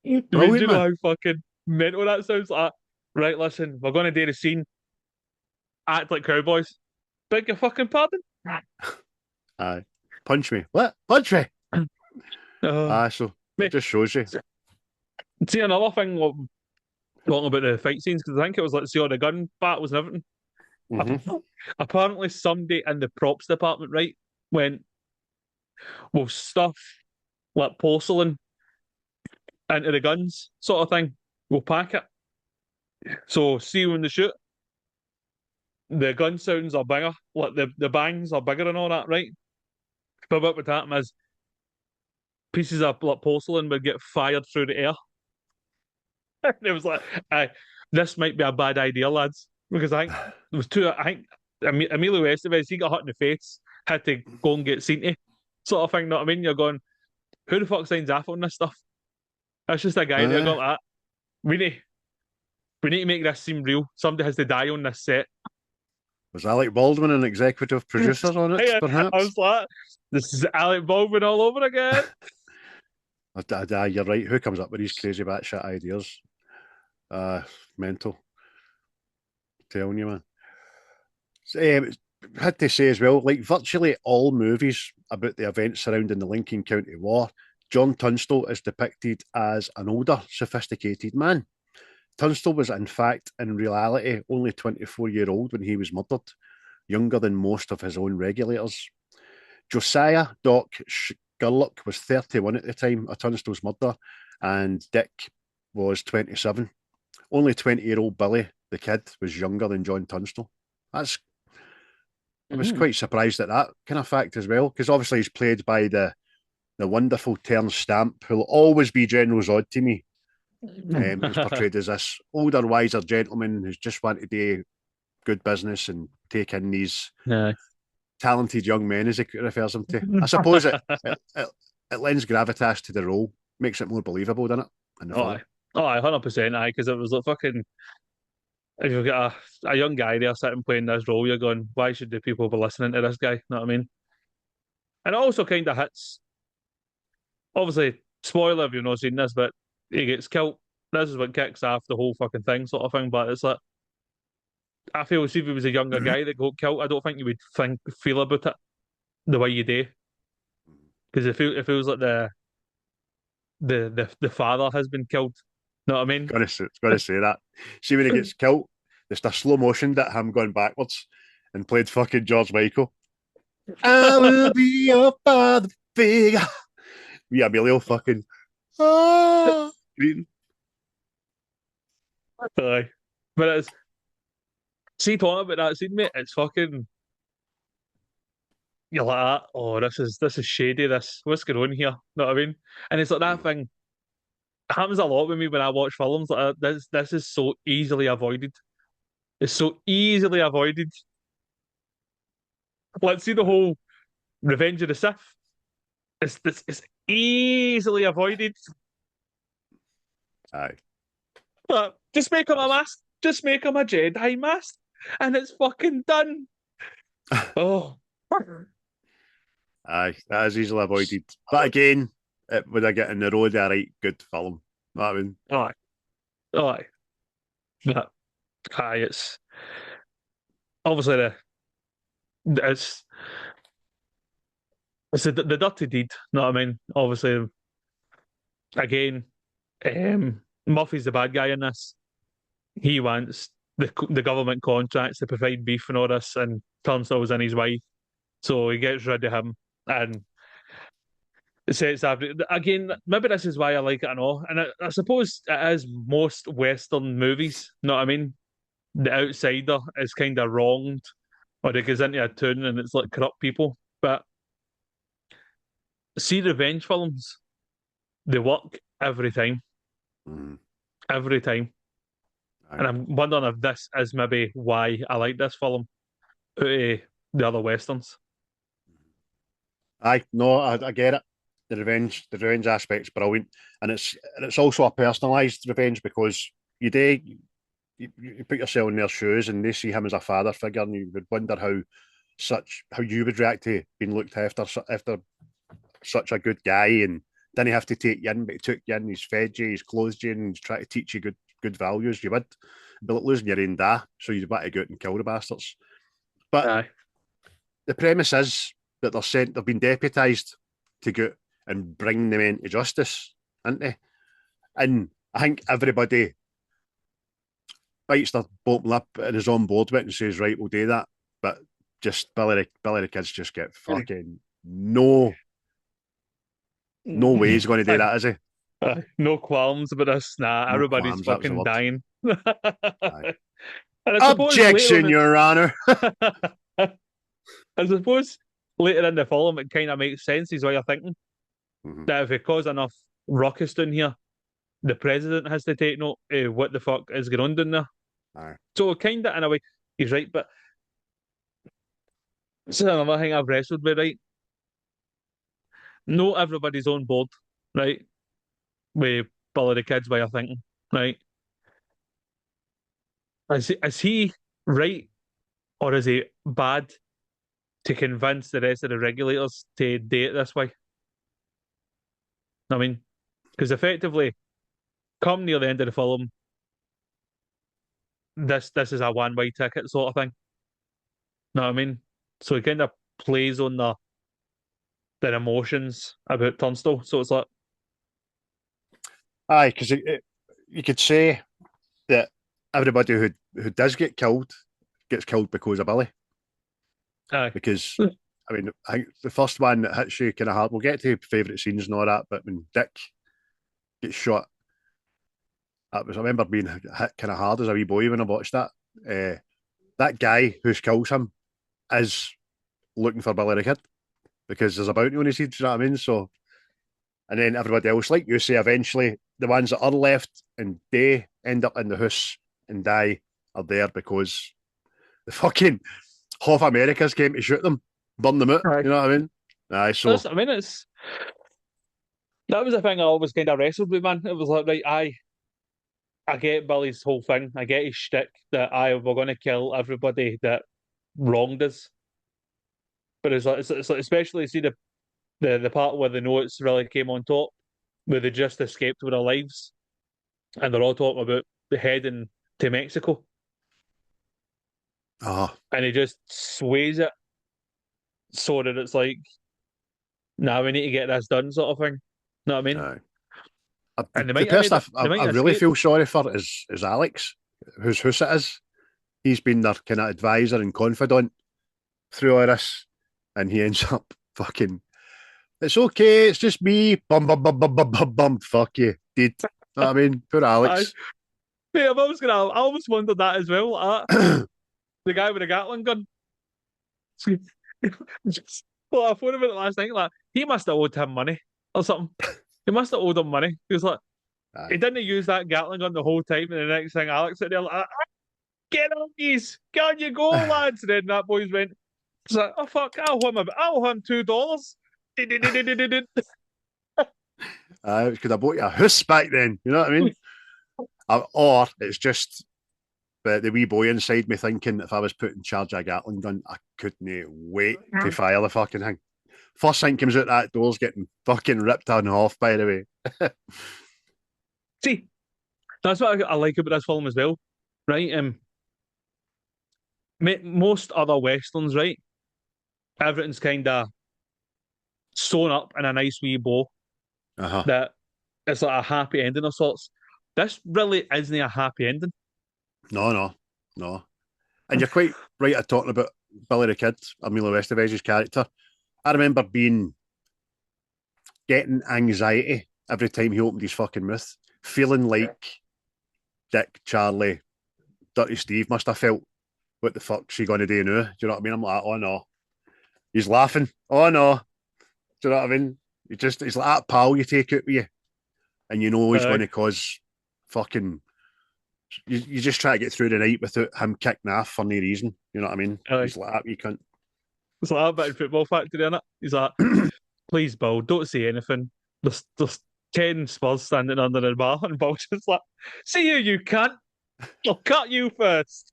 Do Brilliant, you know man. how fucking mental that sounds? Like, right, listen, we're going to do the scene. Act like cowboys. Beg your fucking pardon? Aye. Punch me. What? Punch me. Uh, So mate, it just shows you. see, another thing talking about the fight scenes, because I think it was like, see, all the gun battles and everything. Mhm. Apparently, somebody in the props department, right, went, we'll stuff like porcelain into the guns, sort of thing. We'll pack it. So, see when they shoot, the gun sounds are bigger, like the bangs are bigger and all that, right? But what would happen is pieces of like porcelain would get fired through the air. And it was like, this might be a bad idea, lads, because I think there was two. I think Emilio Estevez, he got hit in the face, had to go and get seen to, sort of thing. Know what I mean? You're going, who the fuck signs off on this stuff? That's just a guy that Uh, got that. We need we need to make this seem real. Somebody has to die on this set. was Alec Baldwin an executive producer on it, I perhaps? was like, this is Alec Baldwin all over again. You're right. Who comes up with these crazy batshit ideas? Mental. Telling you, man. Had to say as well, like virtually all movies about the events surrounding the Lincoln County War, John Tunstall is depicted as an older, sophisticated man. Tunstall was, in fact, in reality, only 24-year-old when he was murdered, younger than most of his own regulators. Josiah Doc Skurlock was 31 at the time of Tunstall's murder, and Dick was 27. Only 20-year-old Billy, the kid, was younger than John Tunstall. I was quite surprised at that kind of fact as well, because obviously he's played by the wonderful Terence Stamp, who'll always be General Zod to me. He's portrayed as this older, wiser gentleman who's just wanted to do good business and take in these Yeah. talented young men, as he refers them to. I suppose it lends gravitas to the role, makes it more believable, doesn't it? In the Oh, film. aye. Oh, 100%, aye, because it was like fucking. If you've got a young guy there sitting playing this role, you're going, why should the people be listening to this guy? You know what I mean? And it also kind of hits. Obviously, spoiler if you've not seen this, but he gets killed. This is what kicks off the whole fucking thing, sort of thing. But it's like, I feel as if he was a younger guy that got killed, I don't think you would feel about it the way you do. Because it feels like the father has been killed. Know what I mean? It's got to say that. See when he gets killed, there's a slow motion that him going backwards and played fucking George Michael. I will be your father figure. Yeah, Emilio fucking greeting. Aye. But it's see talking about that scene, mate, it's fucking you're like, oh, this is shady, this what's going on here? Know what I mean? And it's like that thing it happens a lot with me when I watch films like that. This is so easily avoided. It's so easily avoided. Let's see the whole Revenge of the Sith. It's easily avoided. Aye. But just make him a mask. Just make him a Jedi mask, and it's fucking done. Oh, Aye, that is easily avoided. But again, it would have get in the road of a right good film. You know what I mean? aye, aye. But aye, it's obviously it's the dirty deed. Know what I mean? Obviously, again, Murphy's the bad guy in this. He wants the government contracts to provide beef and all this, and Turnstile was in his way, so he gets rid of him and it sets up again. Maybe this is why I like it and all, and I suppose it is most Western movies. Know what I mean? The outsider is kind of wronged, or he goes into a town and it's like corrupt people. But see, revenge films, they work every time, Mm, every time. And aye. I'm wondering if this is maybe why I like this film out of the other westerns. Aye, no, I get it. The revenge aspect's brilliant, and it's also a personalised revenge because you put yourself in their shoes and they see him as a father figure, and you would wonder how you would react to being looked after such a good guy, and then he have to take you in, but he took you in, he's fed you, he's clothed you, and he's trying to teach you good values. You would be like losing your own da, so you'd want to go out and kill the bastards. But Aye. the premise is that they've been deputised to go and bring the men to justice, aren't they? And I think everybody bites their bottom lip and is on board with it and says, right, we'll do that. But just Billy the Kids just get fucking no way he's going to do Aye. that, is he? No qualms about this. Nah, No everybody's qualms, that was the fucking word. dying. Aye. And I suppose later Objection, on, Your Honor. I suppose later in the film, it kind of makes sense. Is what you're thinking Mhm. that if it cause enough ruckus down here, the president has to take note of what the fuck is going on down there. Aye. So kind of in a way, he's right. But this is another thing I've wrestled with. Right, not everybody's on board. Right, with Billy the Kid's way of thinking. Right, is he right or is he bad to convince the rest of the regulators to do it this way? I mean, because effectively, come near the end of the film, this is a one way ticket sort of thing. Know what I mean? So it kind of plays on their emotions about Turnstile. So it's like, Aye, because you could say that everybody who does get killed gets killed because of Billy. aye, Because I mean, I think the first one that hits you kind of hard. We'll get to favourite scenes and all that, but when Dick gets shot, I remember being hit kind of hard as a wee boy when I watched that. That guy who kills him is looking for Billy the Kid because there's a bounty on his head. You know what I mean? So, and then everybody else, like you say, eventually the ones that are left and they end up in the house and die are there because the fucking half America's came to shoot them, burn them out. aye. You know what I mean? Aye, so I mean, that was the thing I always kind of wrestled with, man. It was like, right, I get Billy's whole thing. I get his shtick that we're going to kill everybody that wronged us. But it's like especially see the part where the notes really came on top, where they just escaped with their lives, and they're all talking about the heading to Mexico, ah, and he just sways it so that it's like, nah, we need to get this done, sort of thing. Know what I mean? aye. And they The might have made person it. They might I have really escaped. feel sorry for is Alex, whose house it is. He's been their kind of advisor and confidant through all this, and he ends up fucking. It's okay. It's just me. Bum bum bum bum bum bum bum. Fuck you, dude. Know what I mean, poor I, Alex. mate, I always wondered that as well. The guy with the Gatling gun. Just, well, I thought about it last night. Like he must have owed him money or something. He must have owed him money. He was like, he Aye. didn't use that Gatling gun the whole time, and the next thing Alex said, they're like, get on, geez, can you go, lads? And then that boys went, it's like, oh fuck, I'll owe him $2. Because I bought you a house back then. You know what I mean? Or it's just the wee boy inside me thinking if I was put in charge of a Gatling gun, I couldn't wait to fire the fucking thing. First thing comes out that door's getting fucking ripped on half, by the way. See, that's what I like about this film as well, right? Most other westerns, right? Everything's kind of sewn up in a nice wee bow Uh-huh. that it's like a happy ending of sorts. This really isn't a happy ending. No, no, no. And you're quite right at talking about Billy the Kid, Emilio Estevez's character. I remember getting anxiety every time he opened his fucking mouth, feeling like Dick, Charlie, Dirty Steve must have felt. What the fuck's he going to do now? Do you know what I mean? I'm like, oh no. He's laughing. Oh no. Do you know what I mean? He's like that pal you take out with you, and you know he's going Uh, to cause fucking. You just try to get through the night without him kicking off for no reason. You know what I mean? uh, He's like that, you cunt. it's like a bit of football factory in it. He's like, please, Bill, don't say anything. There's 10 Spurs standing under the bar, and Bill's just like, see you can't. I'll cut you first.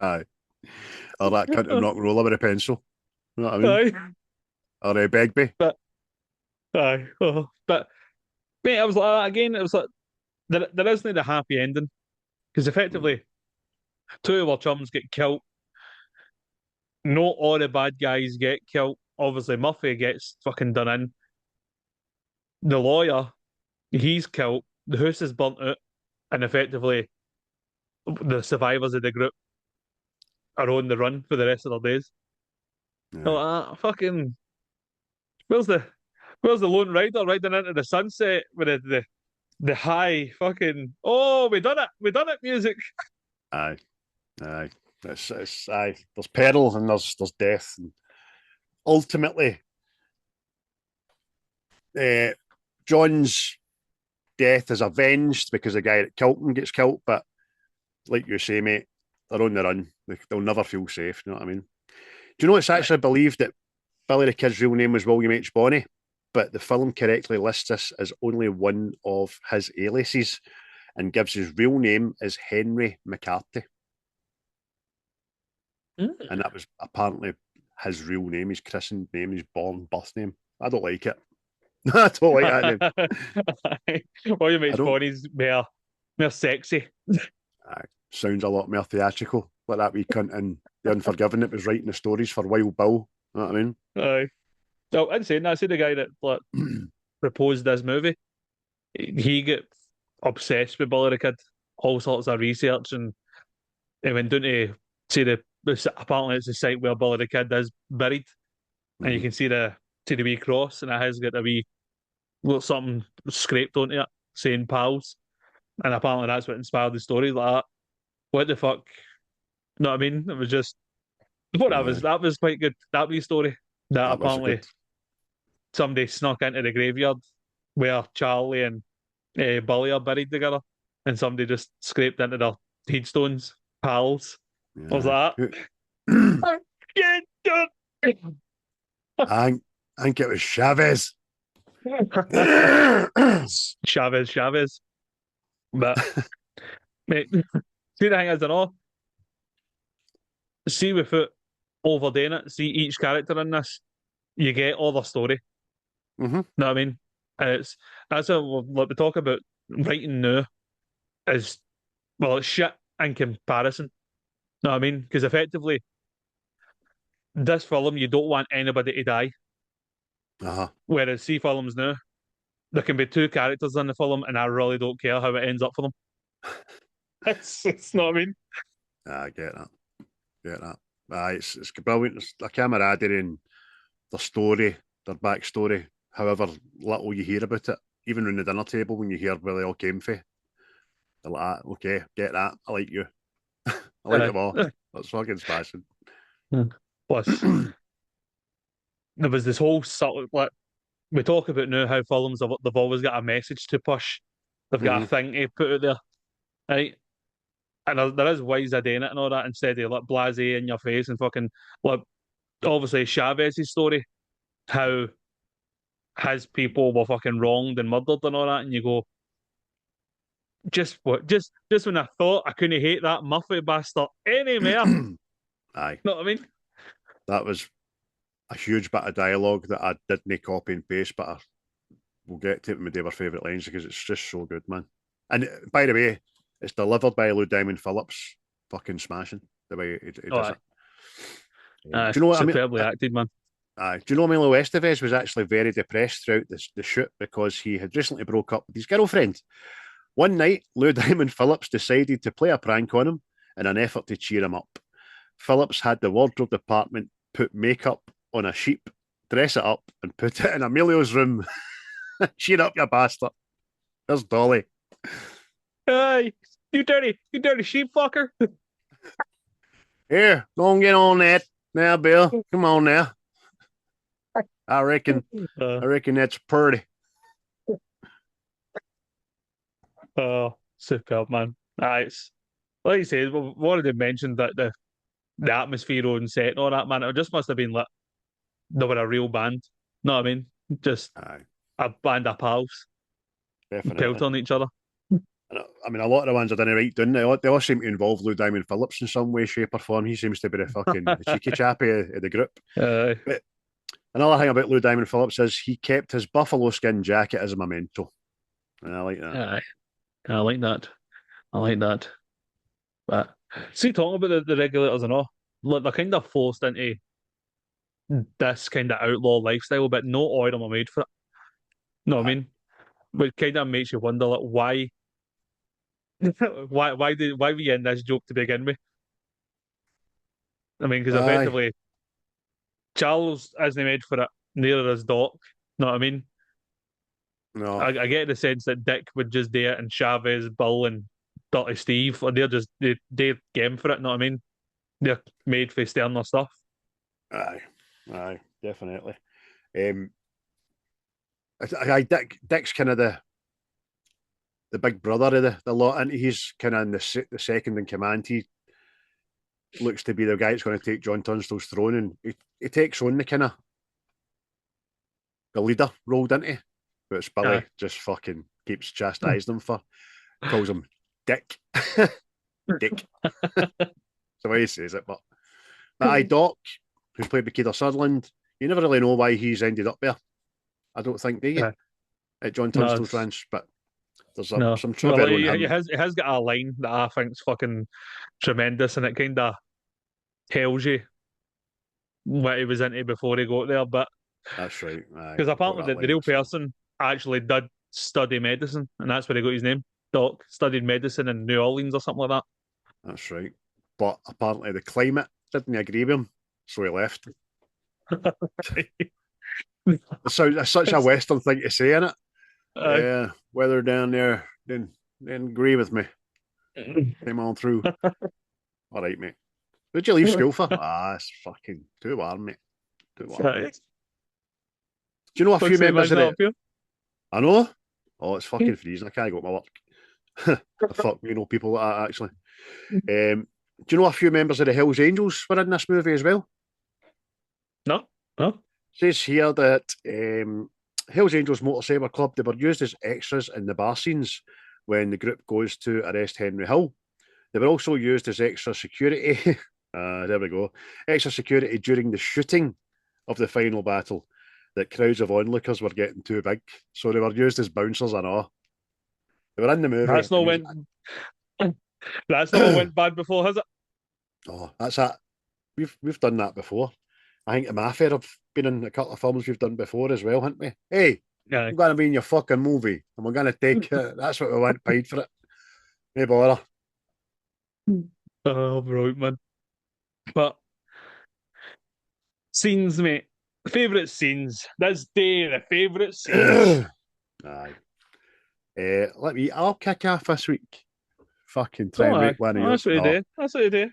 Aye. Or that cunt and rock and roller with a pencil. You know what I mean? Aye, Or Begbie. but aye, but mate, I was like again. It was like there isn't a happy ending because Mm. effectively two of our chums get killed. Not all the bad guys get killed. Obviously, Murphy gets fucking done in. The lawyer, he's killed. The house is burnt out, and effectively, the survivors of the group are on the run for the rest of their days. Oh, Aye. fucking, where's the where's the Lone Rider riding into the sunset with the high fucking we done it music. Aye. Aye. Aye. There's peril and there's death. And ultimately, uh, John's death is avenged because the guy that killed him gets killed. But like you say, mate, they're on the run. They'll never feel safe. You know what I mean? Do you know it's actually believed that Billy the Kid's real name was William H. Bonney, but the film correctly lists this as only one of his aliases and gives his real name as Henry McCarthy. And that was apparently his real name, his christened name, his born birth name. I don't like it. I don't like that name. William I H. don't. Bonney's more sexy. Sounds a lot more theatrical, like that wee cunt in The Unforgiven that was writing the stories for Wild Bill. You know what I mean? Aye. So, in saying that, I see the guy that like, proposed this movie. He got obsessed with Billy the Kid, all sorts of research, and he went down to see apparently it's the site where Billy the Kid is buried, and you Mhm. can see the wee cross, and it has got a wee little something scraped onto it saying "pals," and apparently that's what inspired the story. Like that. What the fuck? You know what I mean? It was just what that was quite good. That wee story that That was a apparently good. somebody snuck into the graveyard where Charlie and Billy are buried together, and somebody just scraped into their headstones, pals. What was Yeah. that? I, I think it was Chavez. I Chavez. But mate, see the thing is, I know. See without overdoing it. See each character in this, you get all their story. mm-hmm. Know what I mean? And it's that's what we talk about writing now is well, it's shit in comparison. Know what I mean? Because effectively, this film you don't want anybody to die. Uh-huh. Whereas see films now, there can be two characters in the film, and I really don't care how it ends up for them. It's not what I mean. I get that. Get that. It's brilliant. It's a camaraderie and their story, their backstory, however little you hear about it, even around the dinner table when you hear where they all came from. They're like, okay, get that. I like you. I like Uh, them all. That's fucking smashing. Plus, there was this whole subtle, like we talk about now how films they've always got a message to push. They've got a Mm-hmm. thing to put out there, right? And there is ways of doing it and all that instead of like blasé in your face and fucking like obviously Chavez's story, how his people were fucking wronged and murdered and all that, and you go, just what just when I thought I couldn't hate that Murphy bastard any more. Aye, Know what I mean? that was a huge bit of dialogue that I didn't copy and paste, but we'll get to it with our favourite lines because it's just so good, man. And by the way, it's delivered by Lou Diamond Phillips. Fucking smashing the way he Oh, does aye. it. Do you know what I mean? Superbly acted, man. Do you know Emilio Estevez was actually very depressed throughout the shoot because he had recently broke up with his girlfriend. One night, Lou Diamond Phillips decided to play a prank on him in an effort to cheer him up. Phillips had the wardrobe department put makeup on a sheep, dress it up, and put it in Emilio's room. Cheer up, you bastard. There's Dolly. Hey, you dirty sheep fucker. Here, go and get on that. Now, Bill, come on now. I reckon, Uh, I reckon that's pretty. Superb, man. It's like you said, we've already mentioned that the atmosphere on set and all that, man. It just must have been like they were a real band. Know what I mean? Just Aye, a band of pals built definitely. on each other. I mean, a lot of the ones I didn't write down, they all seem to involve Lou Diamond Phillips in some way, shape, or form. He seems to be the cheeky chappy of the group. uh, But another thing about Lou Diamond Phillips is he kept his buffalo skin jacket as a memento. And I like that. aye, I like that. I like that. But see, talking about the regulators and all, look, they're kind of forced into this kind of outlaw lifestyle, but no oil them are made for it. Know what I Aye. mean? Which kind of makes you wonder, like, why, why we in this joke to begin with? I mean, because Aye. effectively Charles isn't made for it, neither is Doc. Know what I mean? No. I get the sense that Dick would just do it, and Chavez, Bill, and Dirty Steve, or they're game for it. Know what I mean? They're made for sterner stuff. Aye, aye, definitely. Um, Dick's kind of the big brother of the lot, and he's kind of in the second in command. He looks to be the guy that's going to take John Tunstall's throne, and he takes on the kind of the leader role, doesn't he? But it's Billy Aye. just fucking keeps chastising him for, calls him Dick, Dick. That's the way he says it. But I Doc, who's played by Keith Sutherland, you never really know why he's ended up there. I don't think, do you? Aye. At John No, Tunstall's ranch, but there's no. some Well, trivia on him. he has got a line that I think's fucking tremendous, and it kind of tells you what he was into before he got there. But That's right. Aye, because I've got apparently that the line real myself. person actually did study medicine, and that's where he got his name. Doc studied medicine in New Orleans or something like That's right. But apparently the climate didn't agree with him, so he left. that. It's such a Western thing to say, innit? Aye. Yeah, weather down there didn't agree with me. Came on through. All right, mate. Where'd you leave school for? It's fucking too warm, mate. Too warm. Aye. Do you know a few What's the members of imagine it? up here? I know. Oh, it's fucking freezing. I can't go to my work. Fuck me, know people like that actually. Do you know a few members of the Hells Angels were in this movie as well? No, no. Says here that Hells Angels Motor Saber Club, they were used as extras in the bar scenes when the group goes to arrest Henry Hill. They were also used as extra security. There we go. Extra security during the shooting of the final battle. That crowds of onlookers were getting too big, so they were used as bouncers and all. They were in the movie. That's not went. That's not what went bad before, has it? Oh, that's that. We've done that before. I think the Mafia have been in a couple of films we've done before as well, haven't we? Hey, Aye. I'm going to be in your fucking movie, and we're going to take it. That's what we want paid for it. No bother. Oh, right, man. But scenes, mate. Favorite scenes. This day, the favorite scenes. Aye. I'll kick off this week. Fucking try Oh, and aye. make one of Oh, yours. that's what you No. do. That's what you do.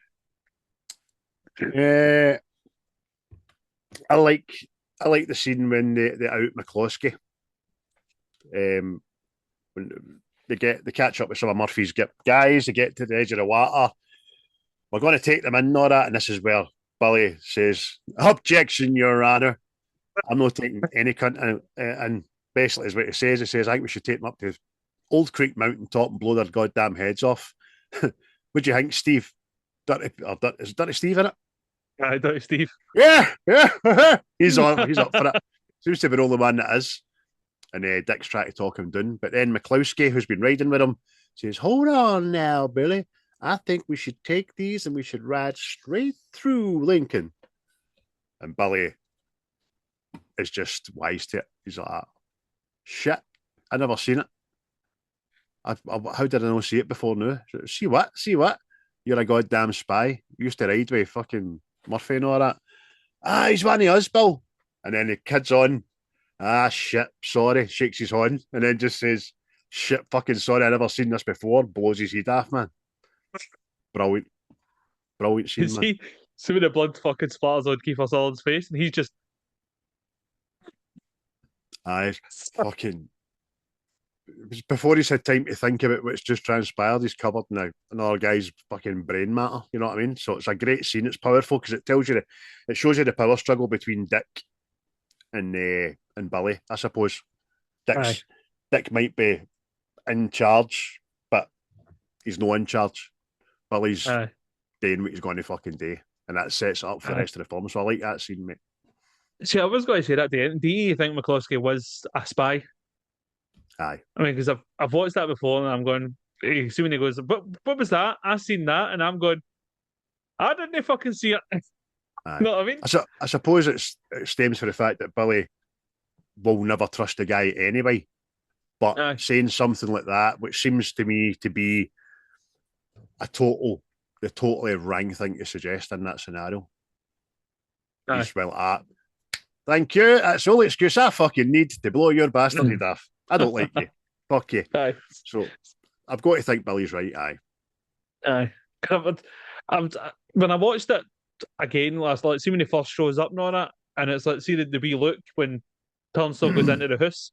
I like the scene when they out McCloskey. When they catch up with some of Murphy's guys, they get to the edge of the water. We're going to take them in, all that, and this is where Billy says, "Objection, Your Honour. I'm not taking any cunt." And basically, is what he says. He says, "I think we should take them up to Old Creek Mountain top and blow their goddamn heads off." What do you think, Steve? Is Dirty Steve in it? Aye, Dirty Steve. Yeah. He's on. He's up for it. Seems to be the only one that is. And Dick's trying to talk him down. But then McCloskey, who's been riding with him, says, "Hold on now, Billy. I think we should take these and we should ride straight through Lincoln." And Billy is just wise to it. He's like, "Shit, I never seen it. How did I not see it before now? See what? See what? You're a goddamn spy. You used to ride with fucking Murphy and all that. He's one of us, Bill." And then the kid's on. Shit, sorry. Shakes his horn and then just says, "Shit, fucking sorry. I never seen this before." Blows his head off, man. Brilliant. Brilliant You scene, man. see when the blood fucking splatters on Kiefer Sutherland's face, and he's just Aye, fucking. It was before he's had time to think about what's just transpired. He's covered now another guy's fucking brain matter. You know what I mean? So it's a great scene. It's powerful because it tells you, it shows you the power struggle between Dick and Billy. I suppose aye, Dick might be in charge, but he's not in charge. Billy's aye, doing what he's going to fucking do, and that sets it up for the aye. rest of the film. So I like that scene, mate. See, I was going to say that at the end. Do you think McCloskey was a spy? Aye, I mean, because I've watched that before, and I'm going. You see when he goes, what was that? I seen that, and I'm going. I didn't fucking see it. aye. You know what I mean? I suppose it stems from the fact that Billy will never trust the guy anyway. But Aye. saying something like that, which seems to me to be the totally wrong thing to suggest in that scenario. Aye. He's well, thank you. That's the only excuse I fucking need to blow your bastard head off. I don't like you. Fuck you. Aye. So I've got to think Billy's right. Aye. Aye. I'm, when I watched it again last night, see when he first shows up and all that, and it's like, see the wee look when Turnstile goes into the house,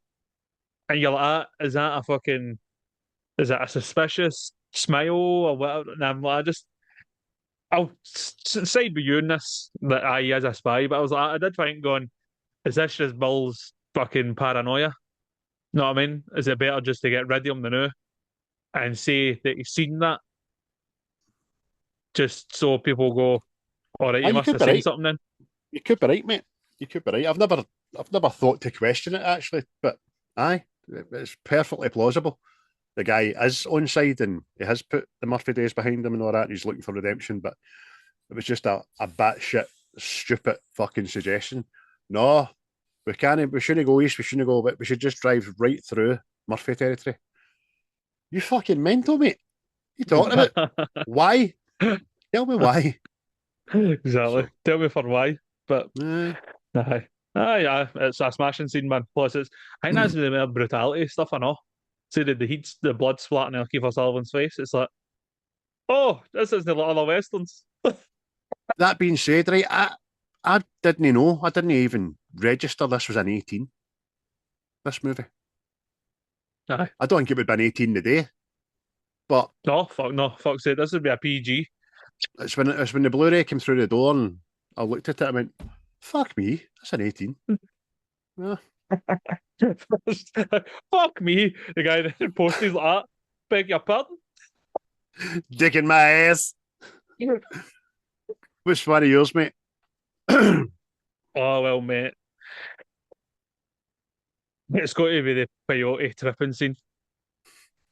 and you're like, is that a fucking, is that a suspicious smile or whatever? And I'm like, I'll side with you in this, that he is a spy, but I was like, I did think going, is this just Bill's fucking paranoia? Know what I mean? Is it better just to get rid of him than now and say that he's seen that, just so people go, all right, Ah, you you must could have be seen right. something then. You could be right, mate. You could be right. I've never thought to question it actually, but aye, it's perfectly plausible. The guy is on side and he has put the Murphy days behind him and all that. And he's looking for redemption, but it was just a batshit stupid fucking suggestion. No, we can't. We shouldn't go east. We shouldn't go. But we should just drive right through Murphy territory. You fucking mental, mate. You talking about why? Tell me why. Exactly. So, Tell me for why. But eh. aye. Yeah, it's a smashing scene, man. Plus I think that's the more brutality stuff I know. See the heat, the blood splatting on Kiefer Sutherland's face. It's like, oh, this isn't like other westerns. That being said, right, I didn't know. I didn't even register this was an 18. This movie. Aye. I don't think it would have been 18 today, but No, fuck sake, this would be a PG. it's when the Blu-ray came through the door and I looked at it. I went, "Fuck me, that's an 18." Yeah. Fuck me, the guy that posted like that. Beg your pardon. Digging my ass. Which one of yours, mate? Aye. Oh well, mate. It's got to be the peyote tripping scene.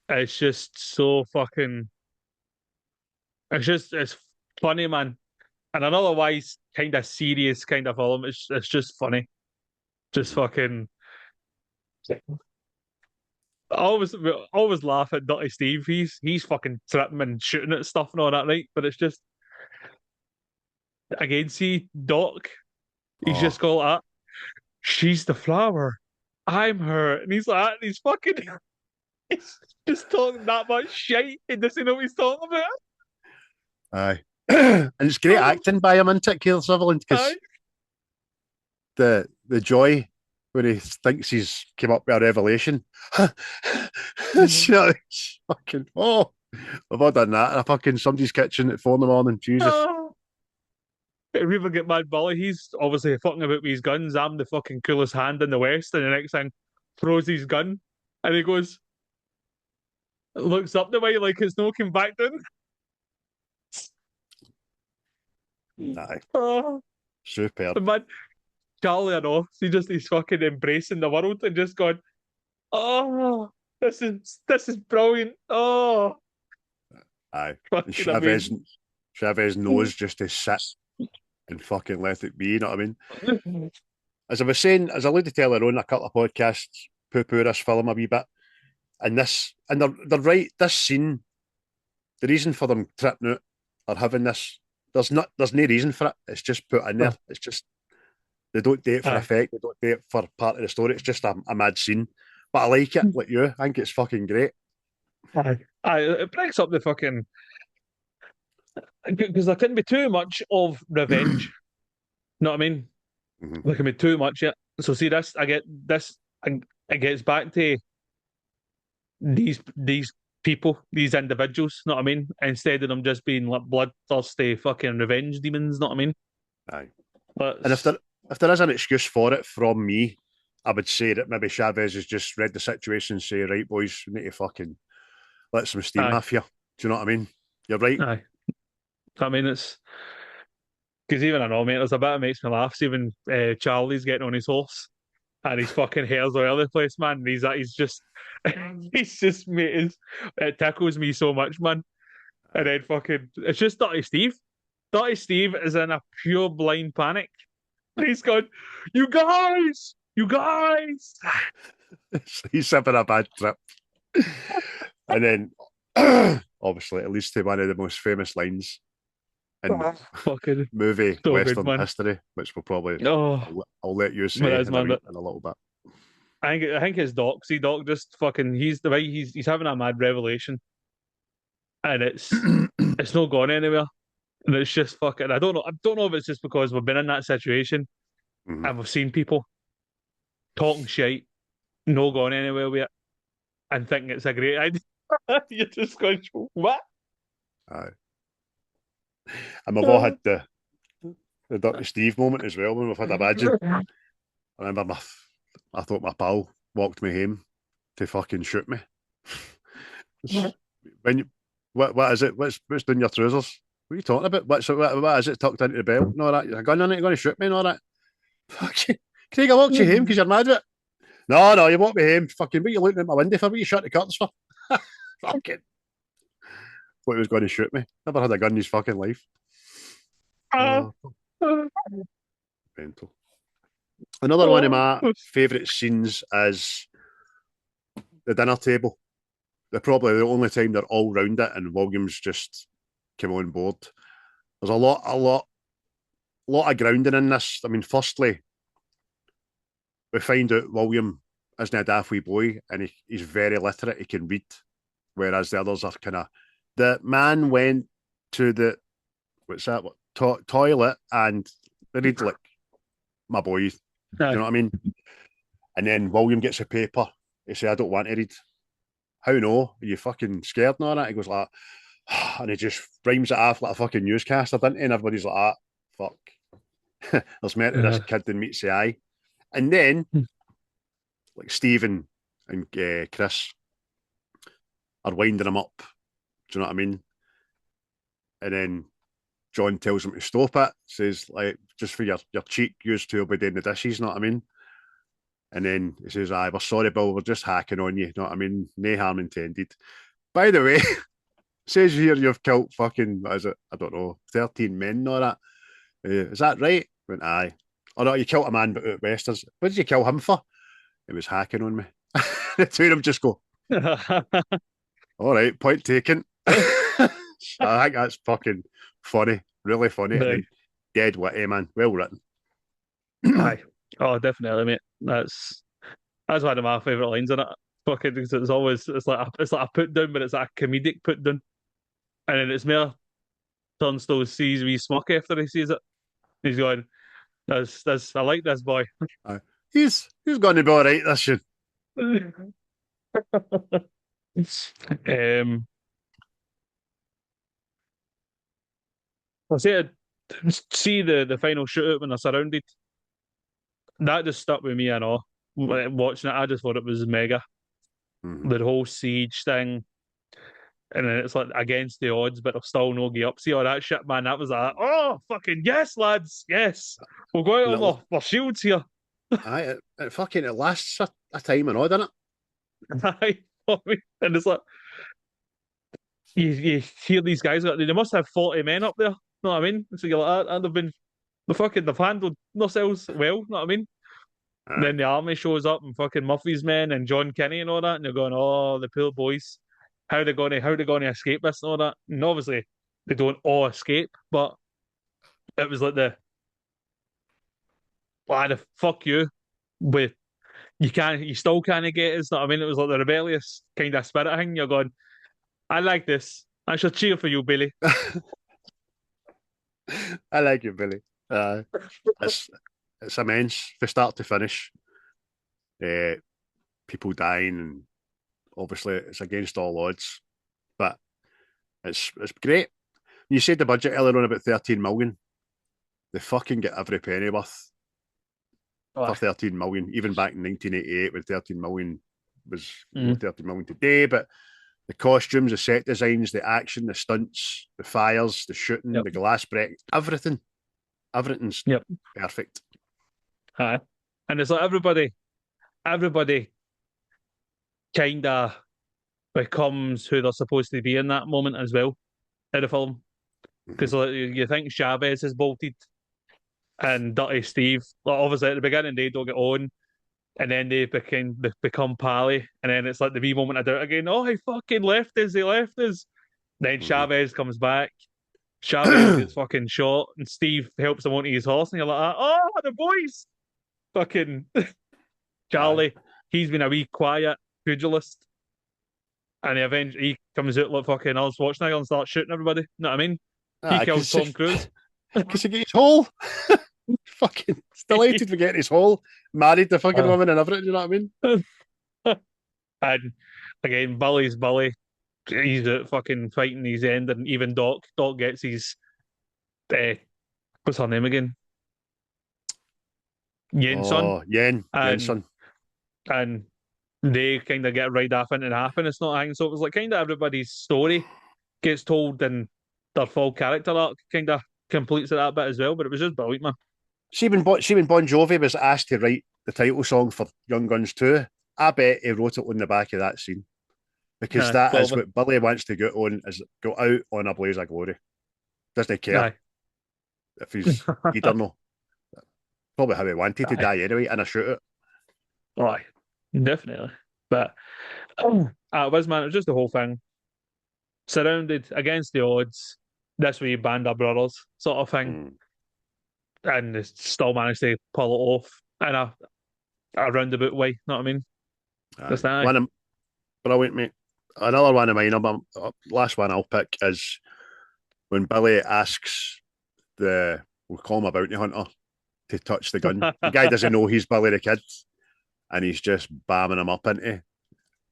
It's just so fucking. It's funny, man. And an otherwise kind of serious kind of film. It's just funny. Just fucking. I always laugh at Dirty Steve. He's fucking tripping and shooting at stuff and all that, right? But it's just again, see Doc. He's Oh, just called that. She's the flower. I'm her, and he's like, that, and he's fucking. He's just talking that much shit. He doesn't know what he's talking about. aye. And it's great Oh, acting by him, isn't it, Keith Sutherland? aye. Because the joy when he thinks he's came up with a revelation. It's fucking I've all done that in a fucking somebody's kitchen at 4 in the morning. Jesus. Oh. If we ever get Mad Bully, he's obviously fucking about with his guns. I'm the fucking coolest hand in the West, and the next thing throws his gun, and he goes, looks up the way like it's no come back down. Aye. Oh, Superb. man, Charlie, I know. He's fucking embracing the world and just going, oh, this is brilliant. Oh, Aye. And fucking amazing. Chavez knows just to sit and fucking let it be, you know what I mean? As I was saying, as I alluded to earlier on a couple of podcasts, poo-poo this film a wee bit. And they're right, this scene, the reason for them tripping out or having this, there's no reason for it. It's just put in there. It's just they don't do it for Aye. effect, they don't do it for part of the story. It's just a mad scene. But I like it, like you. I think it's fucking great. Aye. Aye. It breaks up the fucking because there can be too much of revenge. Know what I mean? Mhm. There can be too much yet. So see this, I get this, and it gets back to these people, these individuals. Know what I mean? Instead of them just being like bloodthirsty fucking revenge demons. Know what I mean? Aye. And But if there is an excuse for it from me, I would say that maybe Chavez has just read the situation and say, right, boys, we need to fucking let some steam aye, off here. Do you know what I mean? You're right. aye. I mean, it's because even I know, mate. There's a bit that makes me laugh. See when Charlie's getting on his horse and his fucking hair's all over the place, man. And he's just, he's just, mate. It tickles me so much, man. And Aye. then fucking, it's just Dirty Steve. Dirty Steve is in a pure blind panic. He's going, you guys. He's having a bad trip. And then, obviously, it leads to one of the most famous lines in Fucking movie so good, Western man. history, which we'll probably, Oh, I'll let you but say that's man. But in a little bit. I think it's Doc. See, Doc just fucking. He's the way he's having a mad revelation, and it's It's not gone anywhere. And it's just fucking I don't know if it's just because we've been in that situation Mhm. and we've seen people talking shit, no going anywhere with it, and thinking it's a great idea. You're just going, what? Aye. And we've all had the Dirty Steve moment as well when we've had a badging. I remember I thought my pal walked me home to fucking shoot me. When you, what is it? What's doing your trousers? What are you talking about? What is it tucked into the belt and all that? You're a gun on it, you're going to shoot me and all that. Fucking Craig, I walked you home because you're mad with it. No, no, you walked me home. Fucking, what are you looking at my window for? What are you shut the curtains for? Fucking, thought he was going to shoot me. Never had a gun in his fucking life. Oh, mental. Another one of my favourite scenes is the dinner table. They're probably the only time they're all round it and Williams just came on board. There's a lot of grounding in this. I mean, firstly, we find out William isn't a daft boy and he's very literate. He can read, whereas the others are kind of. The man went to the what's that? Toilet and they read like my boy. Do you know what I mean? And then William gets a paper. He said, "I don't want to read." How no? Are you fucking scared and all that? He goes like, and he just rhymes it off like a fucking newscaster, didn't he? And everybody's like, ah, fuck. There's meant to this kid that meets the eye. And then, like Stephen and Chris are winding him up. Do you know what I mean? And then John tells him to stop it, says, like, just for your cheek, used to be doing the dishes, you know what I mean? And then he says, aye, we're sorry, Bill, we're just hacking on you, you know what I mean? No harm intended. By the way, says here you've killed fucking, what is it? I don't know, 13 men and all that. Is that right? Went, aye. Oh no, you killed a man but out west. What did you kill him for? He was hacking on me. The two of them just go, all right, point taken. I think that's fucking funny, really funny. And then dead witty, man. Well written. Aye. Oh, definitely, mate. That's one of my favourite lines in it. Fucking, it's always it's like a put down, but it's like a comedic put down, and then it's more Turnstile sees wee smuck after he sees it. He's going, "That's I like this boy." He's going to be all right this year. I say, see the final shootout when they're surrounded. That just stuck with me and all. Watching it, I just thought it was mega. Mm-hmm. The whole siege thing, and then it's like against the odds, but they'll still no give up. See all that shit, man. That was like, oh fucking yes, lads, yes. We'll go out on our shields here. Aye, it lasts a time and all, doesn't it? Aye, and it's like you hear these guys, they must have 40 men up there. Know what I mean? So you're like, and they've handled themselves well. Know what I mean? Aye. Then the army shows up and fucking Murphy's men and John Kinney and all that, and they're going, oh, the poor boys, how they going to escape this and all that. And obviously they don't all escape, but it was like the fuck you with you still can't get it. Know what I mean? It was like the rebellious kind of spirit thing. You're going, I like this. I shall cheer for you, Billy. I like it, Billy. It's immense from start to finish. People dying, and obviously it's against all odds, but it's great. You said the budget earlier on about 13 million. They fucking get every penny worth for 13 million. Even back in 1988, when 13 million was 13 million today, but the costumes, the set designs, the action, the stunts, the fires, the shooting, the glass break, everything's perfect. Aye. And it's like everybody kind of becomes who they're supposed to be in that moment as well in the film. Because like, you think Chavez is bolted and Dirty Steve, like, obviously at the beginning they don't get on, and then they become pally, and then it's like the wee moment of doubt again. Oh, he fucking left us. He left us. Then Chavez comes back. Chavez gets fucking shot, and Steve helps him onto his horse, and you're like, oh, the boys. Fucking Charlie, he's been a wee quiet pugilist, and he comes out like fucking Arnold Schwarzenegger and starts shooting everybody. You know what I mean? He killed Because Tom Cruise. he get his hole. Fucking delighted for getting his hole. Married the fucking Uh, woman and everything. You know what I mean? and again, Bully's Bully. He's out fucking fighting his end, and even Doc gets his uh, what's her name again? Yen son, Oh, Yen, and Yenson. and they kind of get right off into half, and it's not hanging. So it was like kind of everybody's story gets told, and their full character arc kind of completes it that bit as well. But it was just brilliant, man. See when Bon Jovi was asked to write the title song for Young Guns 2, I bet he wrote it on the back of that scene. Because that is Probably. what Billy wants to go on, is go out on a blaze of glory. Doesn't care Aye. if he's dead or no. Probably how he wanted to Aye. die anyway, in a shootout. Aye. Definitely. But it was, man, it was just the whole thing. Surrounded against the odds, this wee band of brothers sort of thing. Mm. And they still managed to pull it off in a roundabout way, you know what I mean? Aye. Just aye. One of, brilliant, mate. Another one of mine, last one I'll pick is when Billy asks we'll call him a bounty hunter, to touch the gun. The guy doesn't know he's Billy the Kid, and he's just bamming him up into.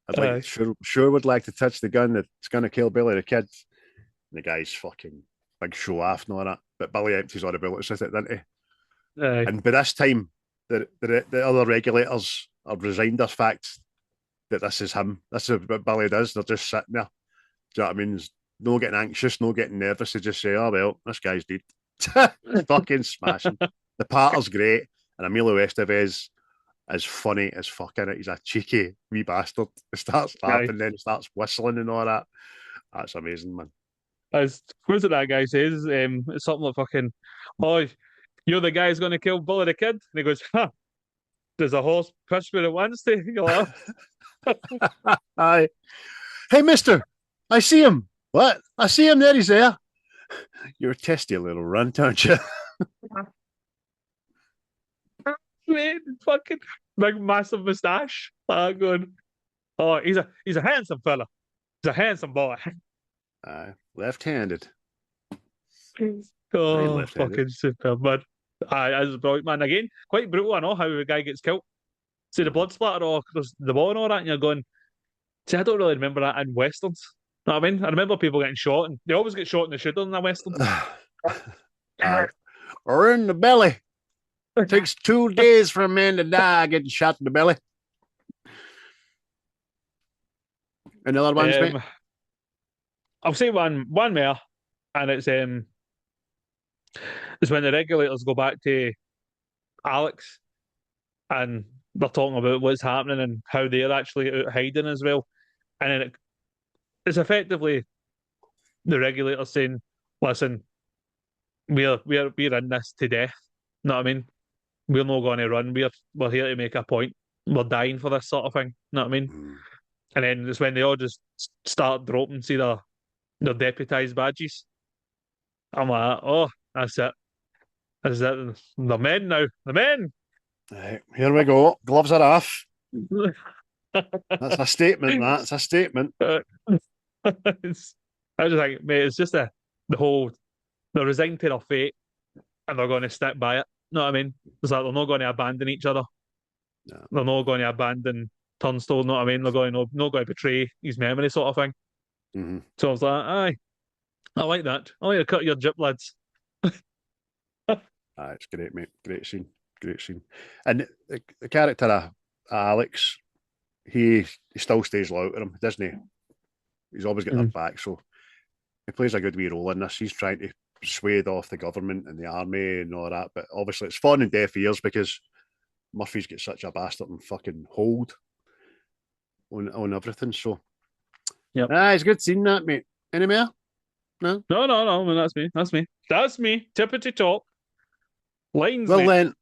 I'd like, Aye. sure would like to touch the gun that's going to kill Billy the Kid. And the guy's fucking big show off and all that. But Billy empties all the bullets with it, doesn't he? Aye. And by this time, the other regulators are resigned to the fact that this is him. This is what Billy does. They're just sitting there. Do you know what I mean? No getting anxious, no getting nervous. They just say, oh, well, this guy's dead. Fucking smashing. The partner's great. And Emilio Estevez is funny as fuck in it. He's a cheeky wee bastard. He starts Aye. laughing, then he starts whistling and all that. That's amazing, man. As what's it that guy says? It's something like fucking, oh, you're the guy who's going to kill Bully the Kid. And he goes, huh, does a horse push where it wants to? You're like, Aye. Hey, mister, I see him. What? I see him there. He's there. You're a testy little runt, aren't you? man, fucking big massive moustache. Going, oh, he's a handsome fella. He's a handsome boy. Aye. Left-handed. Aye, Oh, left-handed. fucking superb, man. Aye, that's brilliant, man. Again, quite brutal, I know how the guy gets killed. See the blood splatter or there's the ball and all that, and you're going, see, I don't really remember that in westerns. You know what I mean? I remember people getting shot, and they always get shot in the shoulder in a western. Aye. Or in the belly. Takes 2 days for a man to die getting shot in the belly. Any other ones, mate? I'll say one more, and it's when the regulators go back to Alex and they're talking about what's happening and how they're actually out hiding as well. And then it's effectively the regulators saying, listen, we're in this to death. You know what I mean? We're not going to run. We're here to make a point. We're dying for this sort of thing. You know what I mean? Mm. And then it's when they all just start dropping, see their deputised badges. I'm like, oh, that's it. That's it. The men now. The men. Right, here we go. Gloves are off. That's a statement. That's a statement. I just think, mate, it's just the whole they're resigned to their fate and they're going to stick by it. You know what I mean? It's like they're not going to abandon each other. No. They're not going to abandon Turnstile. You know what I mean? They're going to not going to betray his memory, sort of thing. Mm-hmm. So I was like, aye, I like that. I like to cut your jip, lads. It's great, mate. Great scene. Great scene. And the character of Alex, he still stays loyal to him, doesn't he? He's always got their back, so he plays a good wee role in this. He's trying to swathe off the government and the army and all that, but obviously it's falling in deaf ears because Murphy's got such a bastard and fucking hold on everything. So, Yep. It's good seeing that, mate. Any more? No. No. I mean, that's me. That's me. Tippity top. Lines, Well mate. then,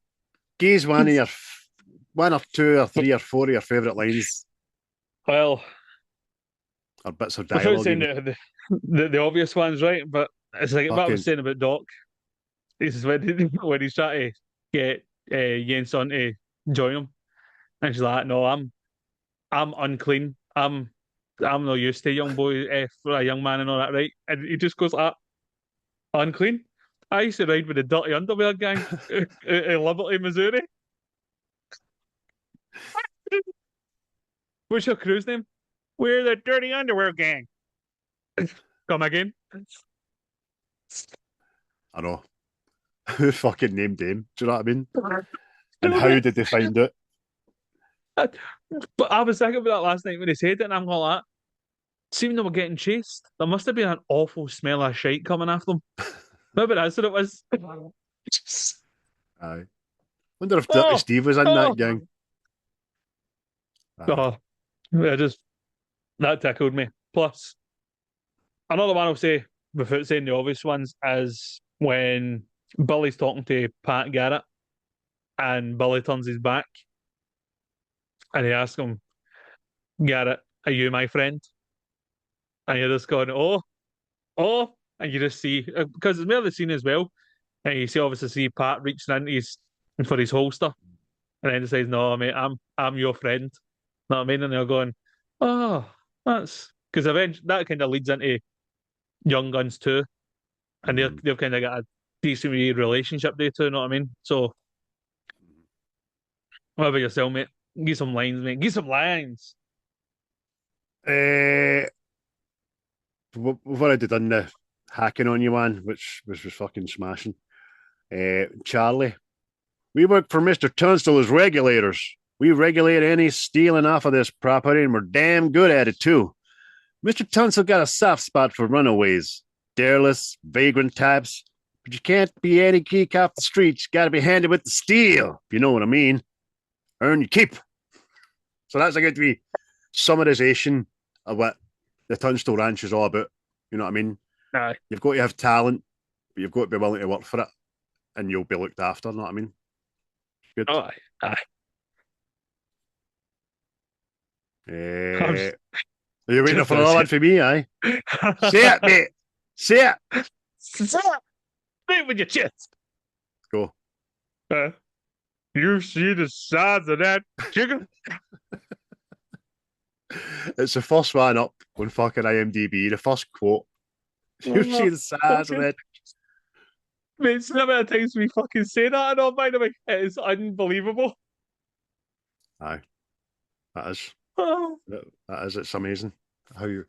gaze one of your one or two or three or four of your favourite lines Well, or bits of without dialogue. saying the obvious ones, right? But it's like what I was Fucking saying about Doc. This is when he's trying to get Yenson to join him, and she's like, "No, I'm unclean. I'm not used to young boy for a young man and all that, right? And he just goes like, unclean. I used to ride with the dirty underwear gang in Liberty, Missouri. What's your crew's name? We're the dirty underwear gang. Come again. I know. Who fucking named him? Do you know what I mean? And No, how did they find it? but I was thinking about that last night when he said it, and I'm going like, seeing they were getting chased, there must have been an awful smell of shite coming after them. Maybe that's what it was. Aye. Wonder if Dirty Oh, Steve was in that oh, gang. Aye. oh, yeah, just that tickled me. Plus, another one I'll say, without saying the obvious ones, is when Billy's talking to Pat Garrett and Billy turns his back and he asks him, Garrett, are you my friend? And you're just going, oh, and you just see, because it's more the scene as well, and you see obviously see Pat reaching in for his holster, and then he says, no, mate, I'm your friend. Know what I mean? And they're going, oh, that's because eventually that kind of leads into Young Guns too, and Mm. they've kind of got a decent relationship there too. Know what I mean? So, what about yourself, mate? Give some lines, mate. Give some lines. Eh, we've already done the hacking on you one, which was fucking smashing. Charlie, we work for Mr. Tunstall as regulators. We regulate any stealing off of this property, and we're damn good at it too. Mr. Tunstall got a soft spot for runaways, dareless, vagrant types, but you can't be any geek off the streets. You got to be handed with the steel, if you know what I mean. Earn your keep. So that's going to be summarization of what the Tunstall Ranch is all about. You know what I mean? Aye. You've got to have talent, but you've got to be willing to work for it, and you'll be looked after. You know what I mean? Good. Oh, aye. I'm Are you waiting just for gonna another say- one for me, aye? Say it, mate. Say it. Say it with your chest. Go. You see the size of that chicken? It's the first one up on fucking IMDb, the first quote. You see the size of it. Mate, it's never a times we fucking say that and all, by the way. It is unbelievable. Aye, that is. Oh, That is. It's amazing how you.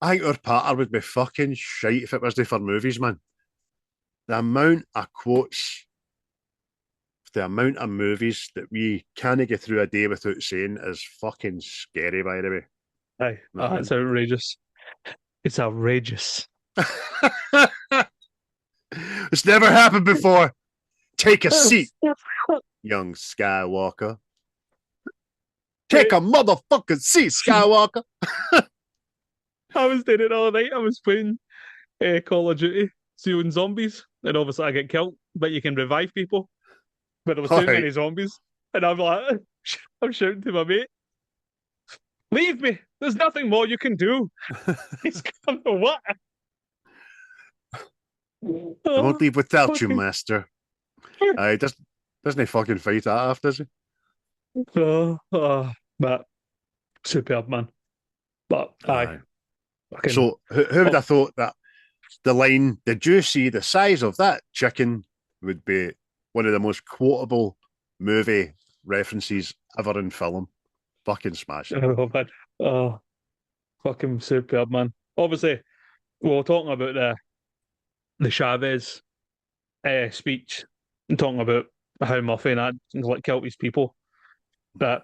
I think our patter would be fucking shite if it was for movies, man. The amount of quotes, the amount of movies that we can't get through a day without saying is fucking scary, by the way. aye. Know what I It's outrageous. It's outrageous. It's never happened before. Take a seat, young Skywalker. Take a motherfucking seat, Skywalker. I was doing it all night. I was playing Call of Duty, seeing zombies, and obviously I get killed, but you can revive people. But there was too Alright. many zombies, and I'm like, I'm shouting to my mate, "Leave me! There's nothing more you can do." He's going, "What?" I won't leave without you, fucking- master. Doesn't he fucking fight that off, does he? But superb, man. But aye. Fucking, So who would have thought that the line, did you see the size of that chicken, would be one of the most quotable movie references ever in film? Fucking smash. oh, man. Oh, fucking superb, man. Obviously, we were talking about the Chavez speech and talking about how Muffy and that like killed his people. But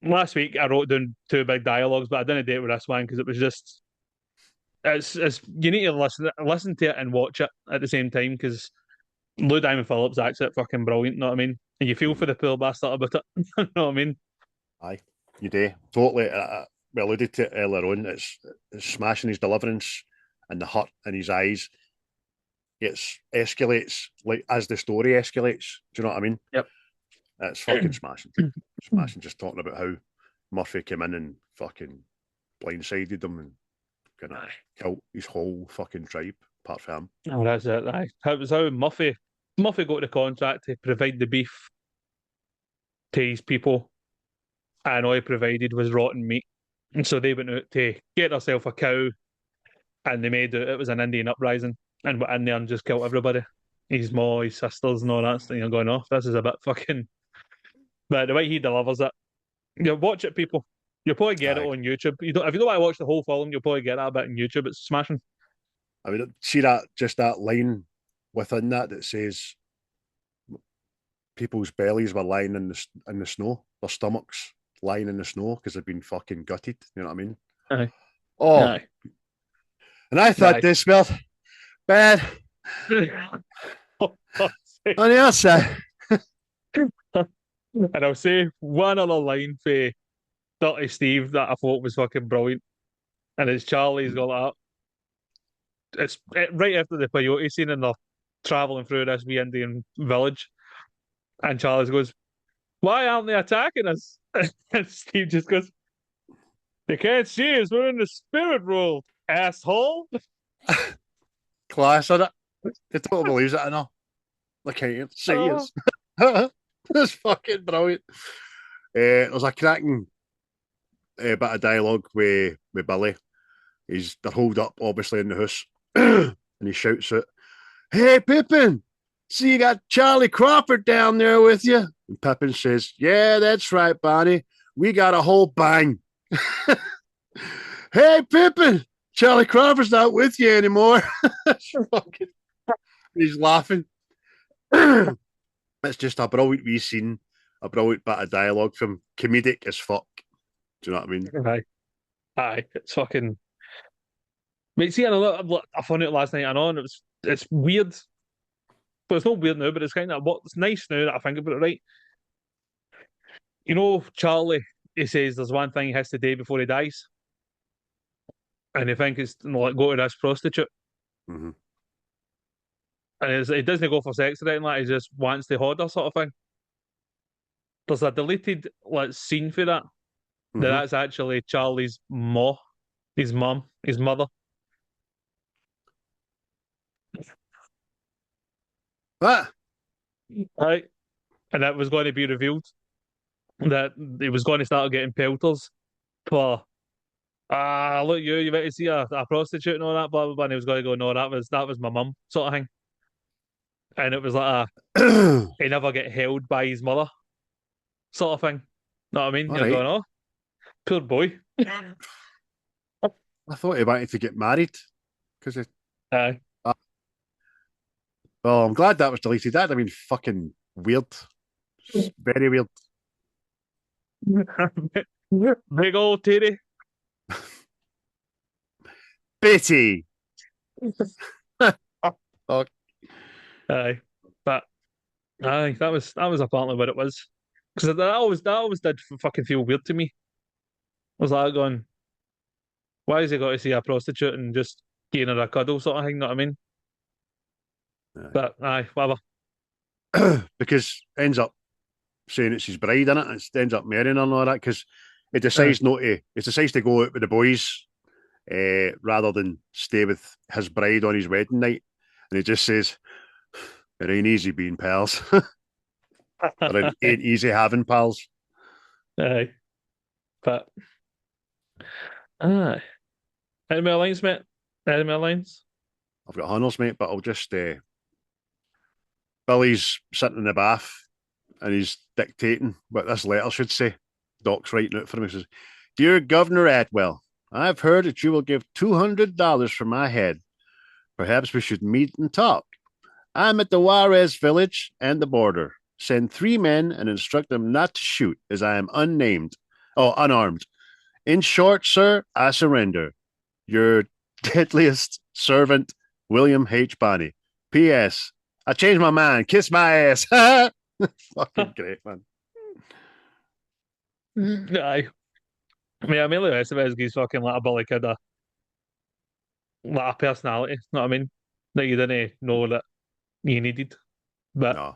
last week I wrote down two big dialogues, but I didn't do it with this one because it was just it's you need to listen to it and watch it at the same time because Lou Diamond Phillips acts it fucking brilliant, you know what I mean? And you feel for the poor bastard about it, you know what I mean? Aye, you do. Totally. We alluded to it earlier on. It's smashing his deliverance and the hurt in his eyes. It escalates like as the story escalates. Do you know what I mean? Yep. It's fucking smashing. Smashing. Just talking about how Murphy came in and fucking blindsided them and kind of killed his whole fucking tribe apart from him. Oh, that's it. Aye. That was how Muffy got the contract to provide the beef to his people, and all he provided was rotten meat. And so they went out to get themselves a cow, and they made it was an Indian uprising, and went in there and just killed everybody. His mom, his sisters, and all that. And you're going, oh, this is a bit fucking. But the way he delivers it, you watch it, people. You'll probably get it Aye. on YouTube. You don't if you don't want to watch the whole film, you'll probably get that a bit on YouTube. It's smashing. I mean, see that just that line within that says people's bellies were lying in the snow, their stomachs lying in the snow because they've been fucking gutted. You know what I mean? Aye, Oh, aye, and I thought aye. this smelled bad on the outside. And I'll say one other line for Dirty Steve that I thought was fucking brilliant. And it's Charlie's got that. Right after the peyote scene and they're traveling through this wee Indian village. And Charlie goes, why aren't they attacking us? And Steve just goes, they can't see us. We're in the spirit world, asshole. Class on it. They totally believes it, I know. They can't see Oh. us. That's fucking brilliant. There's a cracking bit of dialogue with Billy. They're holed up, obviously, in the house. And he shouts out, hey, Pippin, see you got Charlie Crawford down there with you? And Pippin says, yeah, that's right, Bonnie. We got a whole bang. Hey, Pippin, Charlie Crawford's not with you anymore. He's laughing. It's just a brilliant wee scene, a brilliant bit of dialogue from comedic as fuck. Do you know what I mean? Aye. Aye. It's fucking. Mate, see, I found it last night. I know, and it's weird. But it's not weird now, but it's kind of what's nice now that I think about it, right? You know, Charlie, he says there's one thing he has to do before he dies. And he thinks it's like go to this prostitute. Mm-hmm. And he doesn't go for sex or anything like that, he just wants to hold her sort of thing. There's a deleted scene for that. Mm-hmm. That's actually Charlie's his mum, his mother. What? Right. And that was going to be revealed that he was going to start getting pelters for look you better see a prostitute and all that, blah blah blah. And he was going to go, no, that was my mum, sort of thing. And it was like he never get held by his mother, sort of thing. Know what I mean? All You're right. going, oh, poor boy. I thought he wanted to get married because Aye. well, I'm glad that was deleted. That'd have been fucking weird. Very weird. Big old titty. Betty. Fuck. Aye. But aye, that was apparently what it was. Because that always did fucking feel weird to me. I was like going, why has he got to see a prostitute and just getting her a cuddle sort of thing, know what I mean? Aye. But aye, whatever. Because ends up saying it's his bride, in it. It ends up marrying her and all that because he decides not to. He decides to go out with the boys rather than stay with his bride on his wedding night, and he just says, "It ain't easy being pals, or it ain't easy having pals." Aye. But aye. Any more lines, mate? Any more lines? I've got hunters, mate, but I'll just. Billy's sitting in the bath and he's dictating what this letter should say. Doc's writing it for him. He says, Dear Governor Atwell, I've heard that you will give $200 for my head. Perhaps we should meet and talk. I'm at the Juarez village and the border. Send 3 men and instruct them not to shoot, as I am unarmed. In short, sir, I surrender. Your deadliest servant, William H. Bonney. P.S. I changed my mind. Kiss my ass. Fucking great, man. Aye. I mean, Emilio Estevez gives fucking like a bully kid like a personality, know what I mean? That you didn't know that you needed. But No,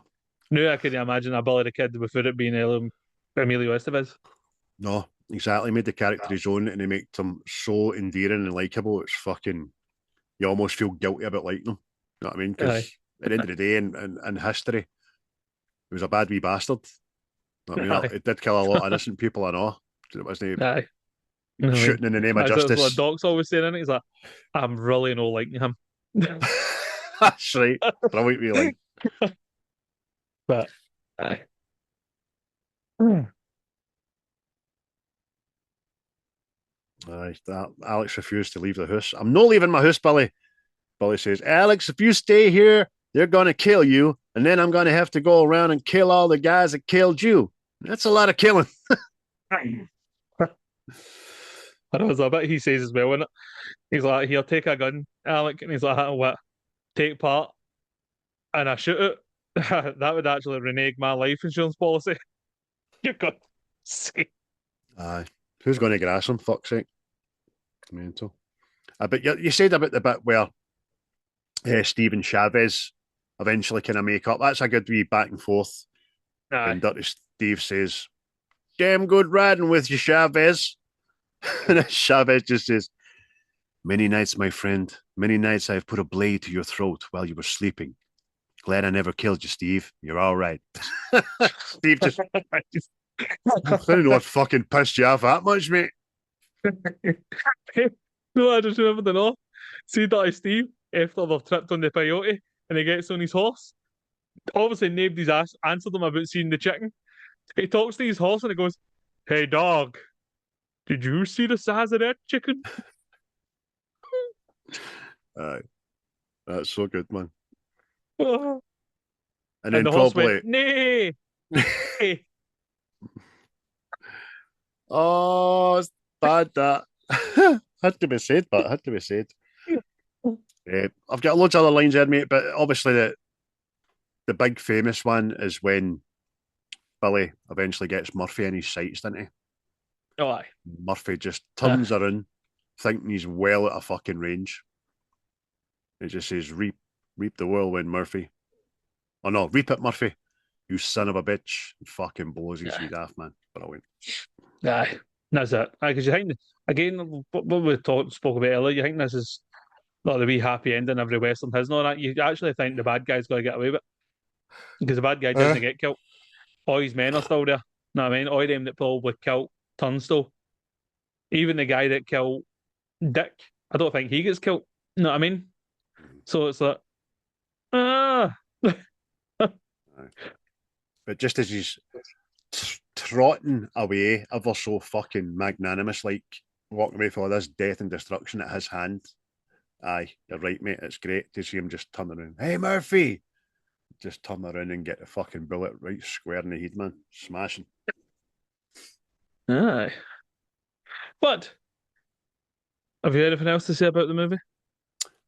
now I can imagine a bully the kid without it being Emilio Estevez. no, exactly. Made the character his own and he made him so endearing and likable. It's fucking, you almost feel guilty about liking him. You know what I mean? Because at the end of the day, in history, he was a bad wee bastard. I mean, Aye. it did kill a lot of innocent people, I know. It wasn't Aye. I mean, shooting in the name of that's what justice. Doc's always saying, and he's like, I'm really no liking him. That's right. Brilliant wee line. But aye. Hmm. Aye, that Alex refused to leave the house. I'm not leaving my house, Billy. Billy says, Alex, if you stay here, they're going to kill you, and then I'm going to have to go around and kill all the guys that killed you. That's a lot of killing. I know it's a bit he says as well, isn't it? He's like, here, take a gun, Alec, and he's like, what? Take part, and I shoot it. That would actually renege my life insurance policy. You're going to see. Aye. Who's going to grass him? Fuck's sake. Mental. But you said about the bit where Steve and Chavez eventually kind of make up. That's a good wee back and forth. Aye. And Dirty Steve says, damn good riding with you, Chavez. And Chavez just says, many nights, my friend, many nights I've put a blade to your throat while you were sleeping. Glad I never killed you, Steve. You're all right. Steve just, I don't know what fucking pissed you off that much, mate. No, I just remember the no. See that Steve after they've tripped on the peyote and he gets on his horse. Obviously, nobody's answered him about seeing the chicken. He talks to his horse and he goes, "Hey dog, did you see the size of that chicken?" Aye, that's so good, man. And And then the horse probably, went, "Nay." oh, it's bad that. Had to be said, but had to be said. I've got loads of other lines there, mate, but obviously the big famous one is when Billy eventually gets Murphy in his sights, doesn't he? Oh, aye. Murphy just turns around, thinking he's well at a fucking range. He just says, reap the whirlwind, Murphy. Oh no, reap it, Murphy. You son of a bitch. He fucking blows his head off, man. Brilliant. Aye. That's it. Because you think, again, what we spoke about earlier, you think this is not the wee happy ending every Western has, no, that you actually think the bad guy's going to get away with it. Because the bad guy doesn't get killed. All his men are still there. Know what I mean? All them that probably killed Turnstile. Even the guy that killed Dick, I don't think he gets killed. Know what I mean? So it's like, ah. But just as he's trotting away, ever so fucking magnanimous, like walking away from all this death and destruction at his hand. Aye, you're right, mate. It's great to see him just turn around. Hey, Murphy! Just turn around and get the fucking bullet right square in the head, man. Smashing. Aye. But have you anything else to say about the movie?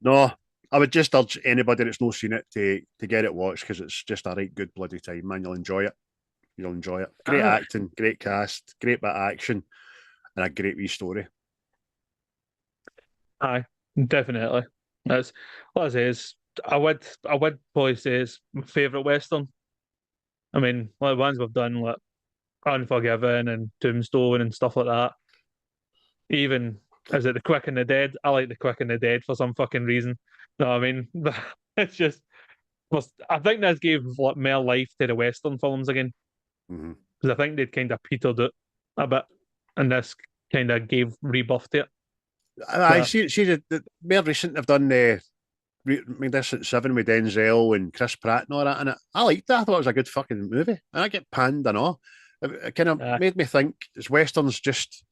No, I would just urge anybody that's not seen it to get it watched because it's just a right good bloody time, man. You'll enjoy it. You'll enjoy it. Great acting, great cast, great bit of action, and a great wee story. Aye, definitely. That's what I say is I would probably say it's my favourite Western. I mean, like the ones we've done like Unforgiven and Tombstone and stuff like that. Even is it The Quick and the Dead? I like The Quick and the Dead for some fucking reason. No, I mean it's just I think this gave like more life to the Western films again. Mm-hmm. Because I think they'd kind of petered it a bit, and this kind of gave rebuff to it. I see the more recent have done Magnificent Seven with Denzel and Chris Pratt and all that in it. I liked that. I thought it was a good fucking movie. And I get panned and all. It kind of made me think is Westerns just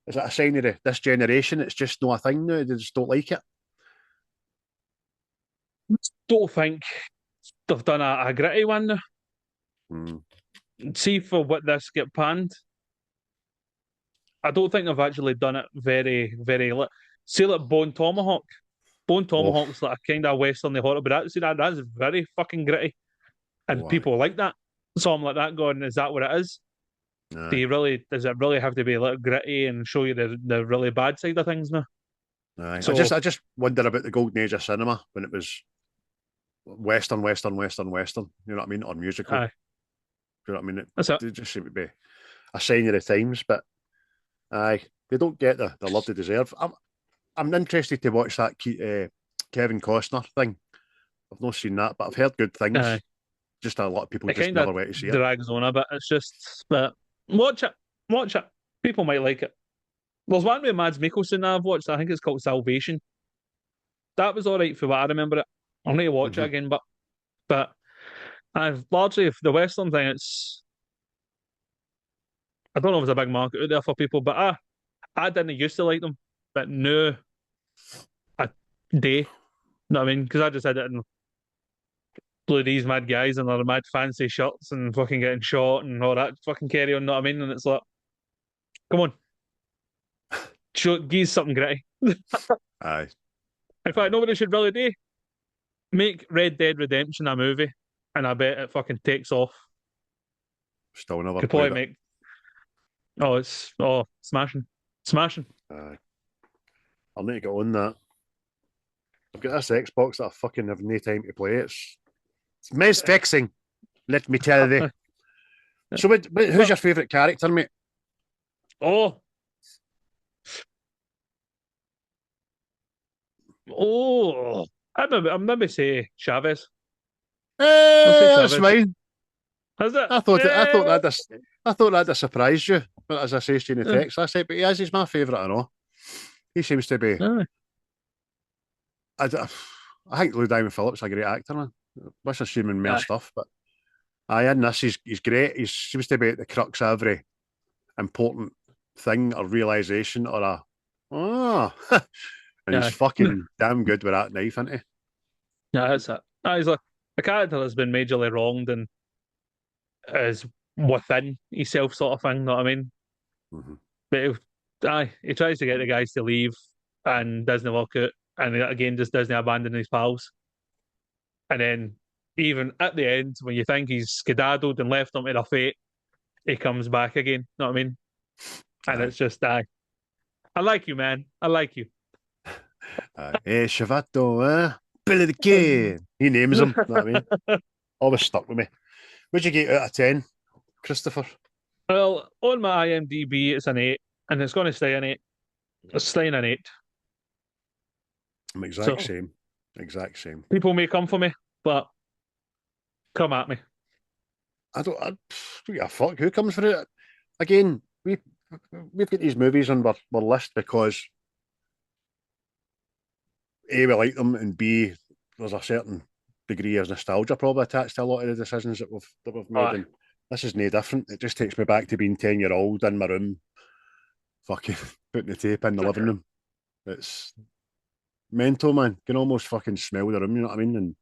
is it a sign of this generation? It's just not a thing now. They just don't like it. Don't think they've done a gritty one now. Mm. See for what this get panned. I don't think they've actually done it very, very. See, like Bone Tomahawk. Bone Tomahawk's like a kind of western horror, but that's very fucking gritty, and people like that. So I'm like that going, is that what it is? Nah. Does it really have to be like gritty and show you the really bad side of things now? Aye. So, I just wonder about the golden age of cinema when it was Western. You know what I mean? Or musical. aye. You know what I mean? That's it. It just seemed to be a sign of the times, but aye, they don't get the love they deserve. I'm interested to watch that Kevin Costner thing. I've not seen that, but I've heard good things. Aye. just a lot of people It just kind of never went to see it. drags on a bit. It's just, but watch it. Watch it. People might like it. There's one with Mads Mikkelsen that I've watched. I think it's called Salvation. That was all right for what I remember it. I'll need to watch it again, but I've largely the Western thing. It's I don't know if there's a big market out there for people, but I didn't used to like them, but now I do. Know what I mean? Because I just had it in blue these mad guys and their mad fancy shirts and fucking getting shot and all that fucking carry on. Know what I mean? And it's like, come on, give something gritty. Aye. In fact, nobody should really do. Make Red Dead Redemption a movie, and I bet it fucking takes off. Still never Could played probably it. make. It's smashing, smashing. Aye. I'll need to get on that. I've got this Xbox that I fucking have no time to play. It's mess vexing, let me tell you. So, who's your favourite character, mate? Oh, oh, I'm maybe say Chavez. I'll say That's Chavez. fine. Has it? I thought that'd surprised you. But as I say to you in the text, I said, but he's my favourite. I know. He seems to be. I think Lou Diamond Phillips is a great actor, man. Wish I seen him in more stuff, but in this, he's great. He seems to be at the crux of every important thing or realization or and he's fucking damn good with that knife, isn't he? Yeah, that's it. He's like a character that's been majorly wronged and is within himself, sort of thing. Know what I mean? Mm-hmm. But he tries to get the guys to leave and doesn't work out, and again just doesn't abandon his pals. And then even at the end, when you think he's skedaddled and left them to their fate, he comes back again. Know what I mean? And it's just I like you, man. I like you. Chavato, Billy the Kid. He names him. Know what I mean? Always stuck with me. What'd you get out of 10, Christopher? Well, on my IMDb, it's an 8, and it's going to stay an 8. It's staying an 8. I'm exact same. People may come for me, but come at me. I don't give a fuck who comes for it. Again, we've got these movies on our list because A, we like them, and B, there's a certain degree of nostalgia probably attached to a lot of the decisions that we've made. And this is no different. It just takes me back to being 10-year-old in my room, fucking putting the tape in the living room. It's mental, man. You can almost fucking smell the room, you know what I mean? And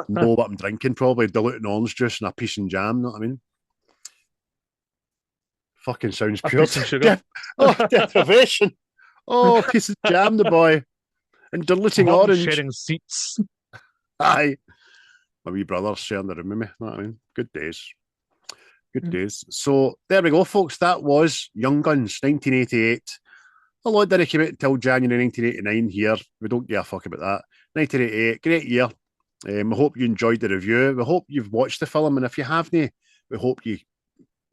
know what I'm drinking, probably diluting orange juice and a piece of jam, you know what I mean? Fucking sounds pure. Sugar. Deprivation. Oh, piece of jam, the boy. And diluting orange. Sharing seats. Aye. My wee brother's sharing the room with me, you know what I mean? Good days. Good days. So there we go, folks. That was Young Guns, 1988. A lot didn't come out until January 1989 here. We don't give a fuck about that. 1988, great year. We hope you enjoyed the review. We hope you've watched the film, and if you haven't, we hope you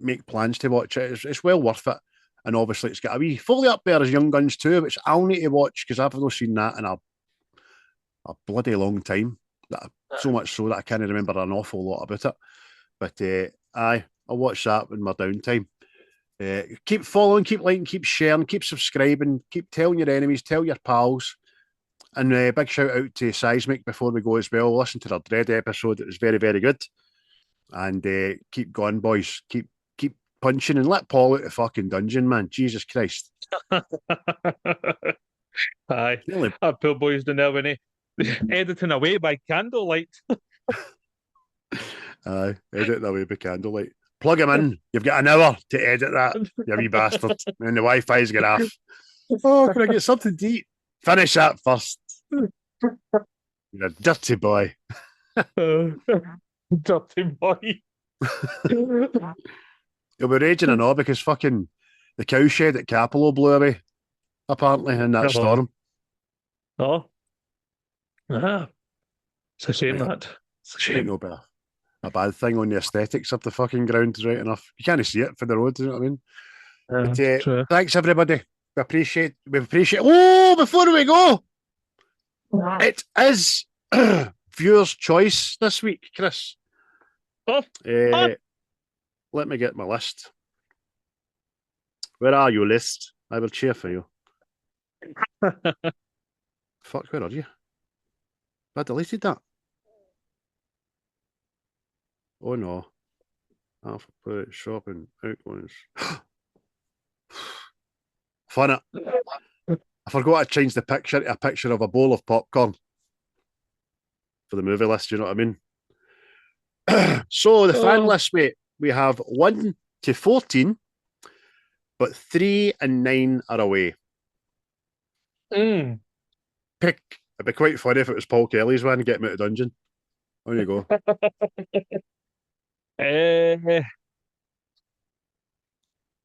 make plans to watch it. It's well worth it. And obviously, it's got a wee fully up there as Young Guns 2, which I'll need to watch because I've not seen that in a bloody long time. So much so that I can't remember an awful lot about it. But I'll watch that in my downtime. Keep following, keep liking, keep sharing, keep subscribing, keep telling your enemies, tell your pals. And big shout out to Seismic before we go as well. Listen to their Dread episode. It was very, very good. And keep going, boys. Keep punching and let Paul out the fucking dungeon, man. Jesus Christ. Aye. Our poor boys don't have any editing away by candlelight. Aye, editing away by candlelight. Plug him in. You've got an hour to edit that, you wee bastard. And the Wi-Fi's going off. Oh, can I get something to eat? Finish that first. You're a dirty boy. Dirty boy. You'll be raging and all because fucking the cow shed at Capello blew away, apparently, in that storm. Oh. It's a shame that. It's a shame. No better. A bad thing on the aesthetics of the fucking ground, right enough. You can't see it for the road, you know what I mean? But thanks, everybody. We appreciate. Oh, before we go, it is viewers' choice this week, Chris. Oh, Let me get my list. Where are you, list? I will cheer for you. Fuck, where are you? I deleted that. Oh no. Alphabet, shopping, outgoings. Fun it. I forgot to change the picture to a picture of a bowl of popcorn for the movie list, you know what I mean? So the fan list, mate, we have 1 to 14, but 3 and 9 are away. Pick. It'd be quite funny if it was Paul Kelly's one, get him out of dungeon. On you go.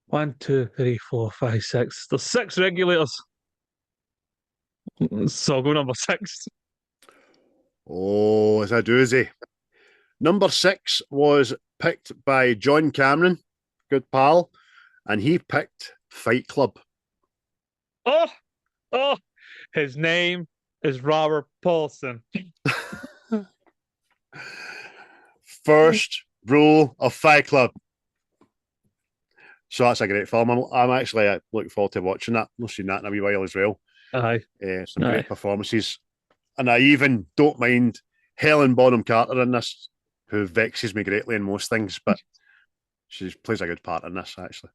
1, 2, 3, 4, 5, 6. There's 6 regulators. So I'll go number 6. Oh, it's a doozy. Number 6 was picked by John Cameron, good pal, and he picked Fight Club. Oh, his name is Robert Paulson. First rule of Fight Club. So that's a great film. I'm actually looking forward to watching that. I've seen that in a wee while as well. Aye. Some great performances. And I even don't mind Helen Bonham Carter in this, who vexes me greatly in most things, but she plays a good part in this, actually.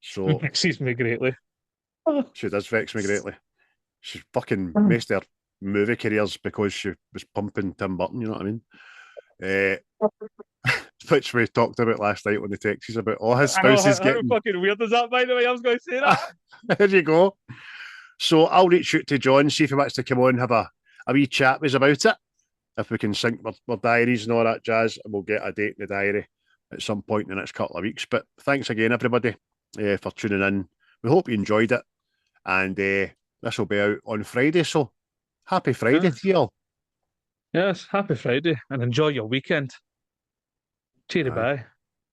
So Vexes me greatly. She does vex me greatly. She's fucking messed her movie careers because she was pumping Tim Burton, you know what I mean? Which we talked about last night when the texts about, his spouse is getting... How fucking weird is that, by the way? I was going to say that. There you go. So I'll reach out to John, see if he wants to come on and have a wee chat with us about it. If we can sync our diaries and all that jazz, and we'll get a date in the diary at some point in the next couple of weeks. But thanks again, everybody, for tuning in. We hope you enjoyed it. And this will be out on Friday. So happy Friday to you all. Yes, happy Friday and enjoy your weekend. Cheery bye.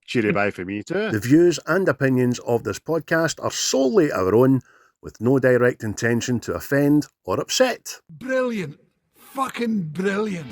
Cheery bye for me too. The views and opinions of this podcast are solely our own, with no direct intention to offend or upset. Brilliant. Fucking brilliant.